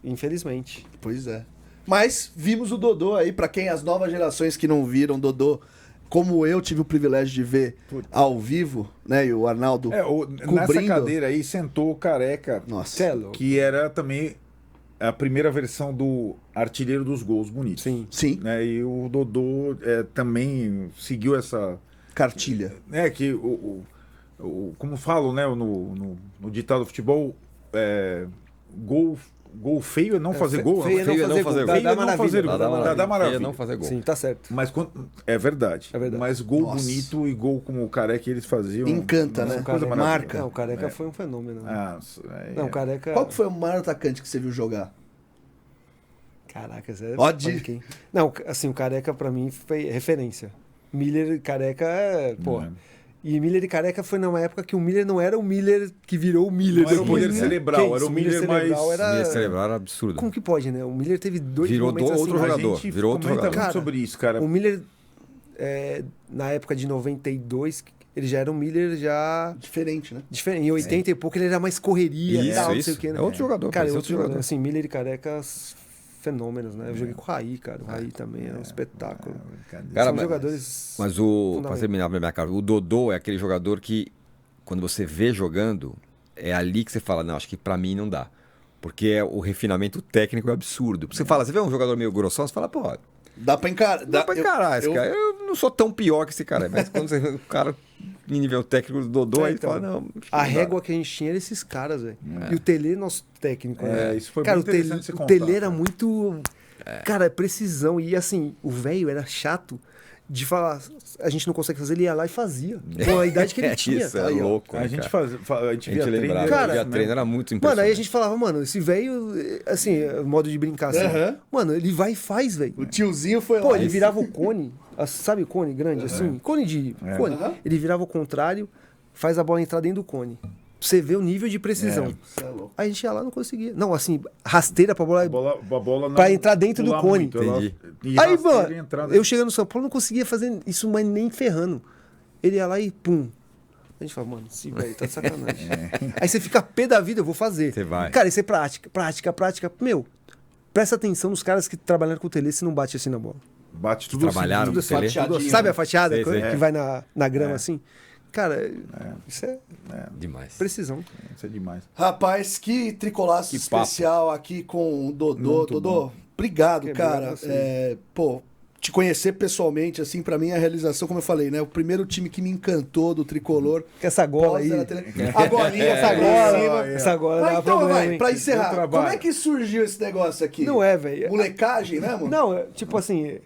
E: infelizmente.
B: Pois é. Mas vimos o Dodô aí, pra quem as novas gerações que não viram, Dodô, como eu tive o privilégio de ver ao vivo, né? E o Arnaldo
C: Nessa cadeira aí sentou o Careca,
B: Nossa.
E: Cê é louco.
C: que era também a primeira versão do artilheiro dos gols bonitos.
E: Sim.
B: Sim,
C: Né? E o Dodô também seguiu essa...
B: cartilha.
C: Que como falam, né, no ditado do futebol, gol feio é não fazer gol.
E: feio é
C: né?
E: não fazer gol.
C: Feio
E: Dá
C: é não fazer
E: maravilha.
C: gol. Dá maravilha.
D: Não fazer gol.
E: Sim, tá certo.
C: Mas é verdade.
E: É verdade.
C: Mas gol
B: Nossa.
C: bonito e gol como o Careca eles faziam.
B: Encanta, né?
C: Coisa
E: Careca-
C: maravilhosa.
B: Marca.
E: Não, o Careca foi um fenômeno. Né?
C: Ah,
E: Não, o Careca...
B: Qual que foi o maior atacante que você viu jogar?
E: Caraca, sério.
B: Pode.
E: Quem? Não, assim, o Careca pra mim foi referência. Miller e Careca pô. E Miller e Careca foi numa época que o Miller não era o Miller que virou o Miller.
C: Não era o
E: depois,
C: Miller
E: né?
C: cerebral,
E: Que
C: era o
E: isso,
C: Miller mais-
E: cerebral era...
D: Minha cerebral era absurdo.
E: Como que pode, né? O Miller teve 2
D: Virou
E: momentos
D: outro
E: assim.
D: jogador.
C: A gente
D: Virou outro
C: comenta
D: jogador.
C: muito
E: Cara,
C: sobre isso, cara.
E: O Miller, na época de 92, ele já era um Miller já
B: Diferente, né?
E: diferente. Em 80 e pouco ele era mais correria e tal, não sei o que, né?
D: É outro jogador.
E: Cara,
D: parece
E: outro jogador. Assim, Miller e Careca, fenômenos, né? Eu joguei com o Raí, cara. O Raí também é um espetáculo.
D: Cara,
E: São
D: mas-
E: jogadores...
D: Mas pra
E: fundamental.
D: terminar pra minha cara, o Dodô é aquele jogador que, quando você vê jogando, é ali que você fala, não, acho que pra mim não dá. Porque o refinamento técnico é absurdo. Você fala, você vê um jogador meio grossão, você fala, pô,
B: Dá pra encarar.
D: dá pra encarar esse cara. Eu não sou tão pior que esse cara, mas quando você vê o cara em nível técnico do Dodô, aí
E: então,
D: fala, não. acho que
E: A
D: não dá.
E: régua que a gente tinha era esses caras, velho. E o Tele, nosso técnico, né?
C: Isso foi
E: Cara,
C: bem interessante você
E: o
C: contar.
E: Tele era muito... Cara, precisão. E assim, o velho era chato de falar, a gente não consegue fazer, ele ia lá e fazia. Com a idade que ele tinha.
D: Isso, é
E: Aí, ó.
D: louco.
C: A
D: né,
C: gente
D: cara?
C: a gente
D: A
C: via
D: gente
C: treino.
D: lembrava,
E: Cara,
D: via treino, era muito
E: Mano,
D: impressionante.
E: aí a gente falava, mano, esse velho, assim, modo de brincar assim.
B: Aham.
E: Mano, ele vai e faz, velho.
B: O tiozinho foi
E: Pô,
B: lá.
E: ele virava o cone, sabe o cone grande, assim? Cone de... Cone.
B: Aham.
E: Ele virava o contrário, faz a bola entrar dentro do cone. você vê o nível de precisão.
B: Cê é louco.
E: Aí a gente ia lá e não conseguia. Não, assim, rasteira pra bola...
C: A bola não
E: Pra entrar dentro do
C: pular
E: cone.
C: muito, ela-
D: Entendi.
C: e
E: Aí,
C: rasteira
E: mano,
C: e entrar
E: eu chegando no São Paulo não conseguia fazer isso, mas nem ferrando. Ele ia lá e pum. A gente fala, mano, esse velho tá de sacanagem. Aí você fica pé da vida, eu vou fazer.
D: Você vai.
E: Cara, isso é prática. Meu, presta atenção nos caras que trabalharam com o Tele se não bate assim na bola.
C: Bate tudo
D: Trabalharam
C: tudo
D: no Tele?
C: fatiadinho.
E: Sabe a fatiada
D: Sei, sei.
E: que vai na grama assim? Cara, isso é
D: Demais.
E: precisão.
C: Isso é demais.
B: Rapaz, que tricolaço
D: Que papo.
B: especial aqui com o Dodô.
C: Muito
B: Dodô,
C: bom.
B: obrigado,
E: Que
B: cara.
E: obrigado a você.
B: Pô, te conhecer pessoalmente, assim, pra mim é a realização, como eu falei, né? O primeiro time que me encantou do tricolor.
E: Essa gola aí.
B: A golinha, essa gola.
E: Essa gola
B: Mas
E: dá
B: então,
E: problema,
B: vai,
E: hein?
B: pra
C: Deu
B: encerrar,
C: trabalho.
B: como é que surgiu esse negócio aqui?
E: Não é, velho.
B: Molecagem, né, mano?
E: Não, tipo assim,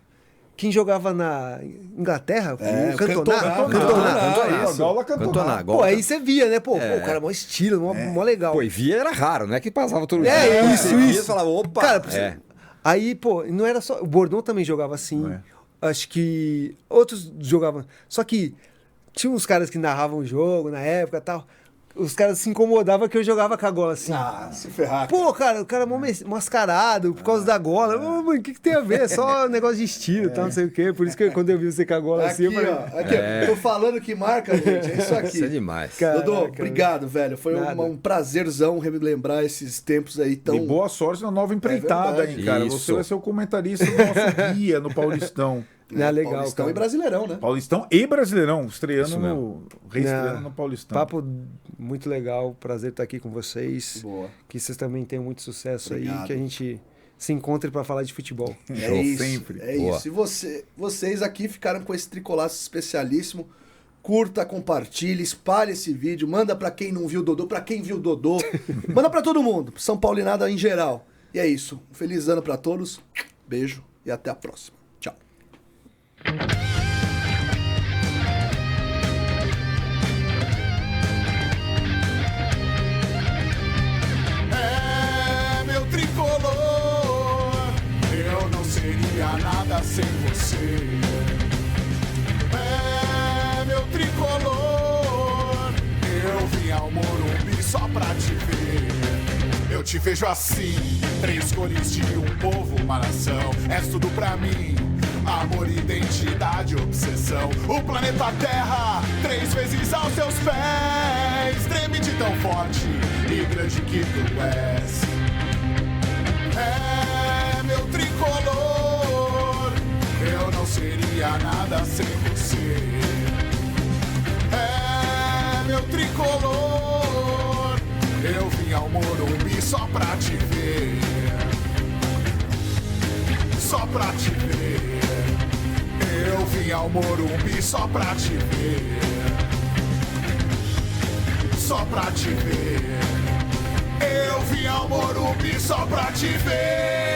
E: quem jogava na Inglaterra,
B: É,
E: o
B: Cantoná,
E: Cantoná.
B: isso.
C: Gaula
D: Cantoná,
E: Pô, aí você via, né? Pô, o cara, mó estilo, mó legal.
D: Pô, e via era raro, não é que passava todo
E: É,
D: dia.
E: isso,
D: Você via
E: isso.
D: e falava, opa.
E: Cara,
D: é.
E: Aí, pô, não era só. O Bordão também jogava assim. Acho que outros jogavam. Só que tinha uns caras que narravam o jogo na época e tal. Os caras se incomodavam que eu jogava com a gola assim.
B: Ah, se ferrar.
E: Pô, cara, o cara é mó mascarado por causa da gola. Ô, mano, o que tem a ver? É só negócio de estilo e tal, não sei o quê. Por isso que quando eu vi você com a gola assim,
B: Aqui,
E: eu falei.
B: ó. Aqui, tô falando que marca, gente. É isso aqui.
D: Isso é demais.
E: Caraca,
B: Dodô, obrigado, velho. Foi
E: Nada.
B: um prazerzão relembrar esses tempos aí tão.
C: E boa sorte na nova empreitada,
B: verdade.
C: hein, cara.
D: Isso.
C: Você vai ser o comentarista do nosso guia no Paulistão.
E: Não, legal,
B: Paulistão
E: cara.
B: e Brasileirão, né?
C: Paulistão e Brasileirão,
D: Isso
C: estreando
D: mesmo.
C: reestreando
E: Não,
C: no Paulistão.
E: Papo muito legal, prazer estar aqui com vocês.
B: Boa.
E: Que vocês também tenham muito sucesso
B: Obrigado.
E: aí, que a gente se encontre para falar de futebol.
C: Show
B: isso,
C: sempre.
B: É
D: Boa.
B: isso. E vocês aqui ficaram com esse tricolaço especialíssimo. Curta, compartilhe, espalhe esse vídeo, manda pra quem não viu o Dodô, pra quem viu o Dodô, manda pra todo mundo, São Paulinada em geral. E é isso. Um feliz ano pra todos. Beijo e até a próxima. Tchau.
A: É meu tricolor, eu não seria nada sem você. É meu tricolor, eu vim ao Morumbi só pra te ver. Eu te vejo assim, 3 cores de um povo, uma nação. És tudo pra mim, amor, identidade, obsessão. O planeta Terra, 3 vezes aos seus pés. Treme de tão forte e grande que tu és. É meu tricolor, eu não seria nada sem você. É meu tricolor, eu vim ao Morumbi só pra te ver. Só pra te ver. Eu vim ao Morumbi só pra te ver. Só pra te ver. Eu vim ao Morumbi só pra te ver.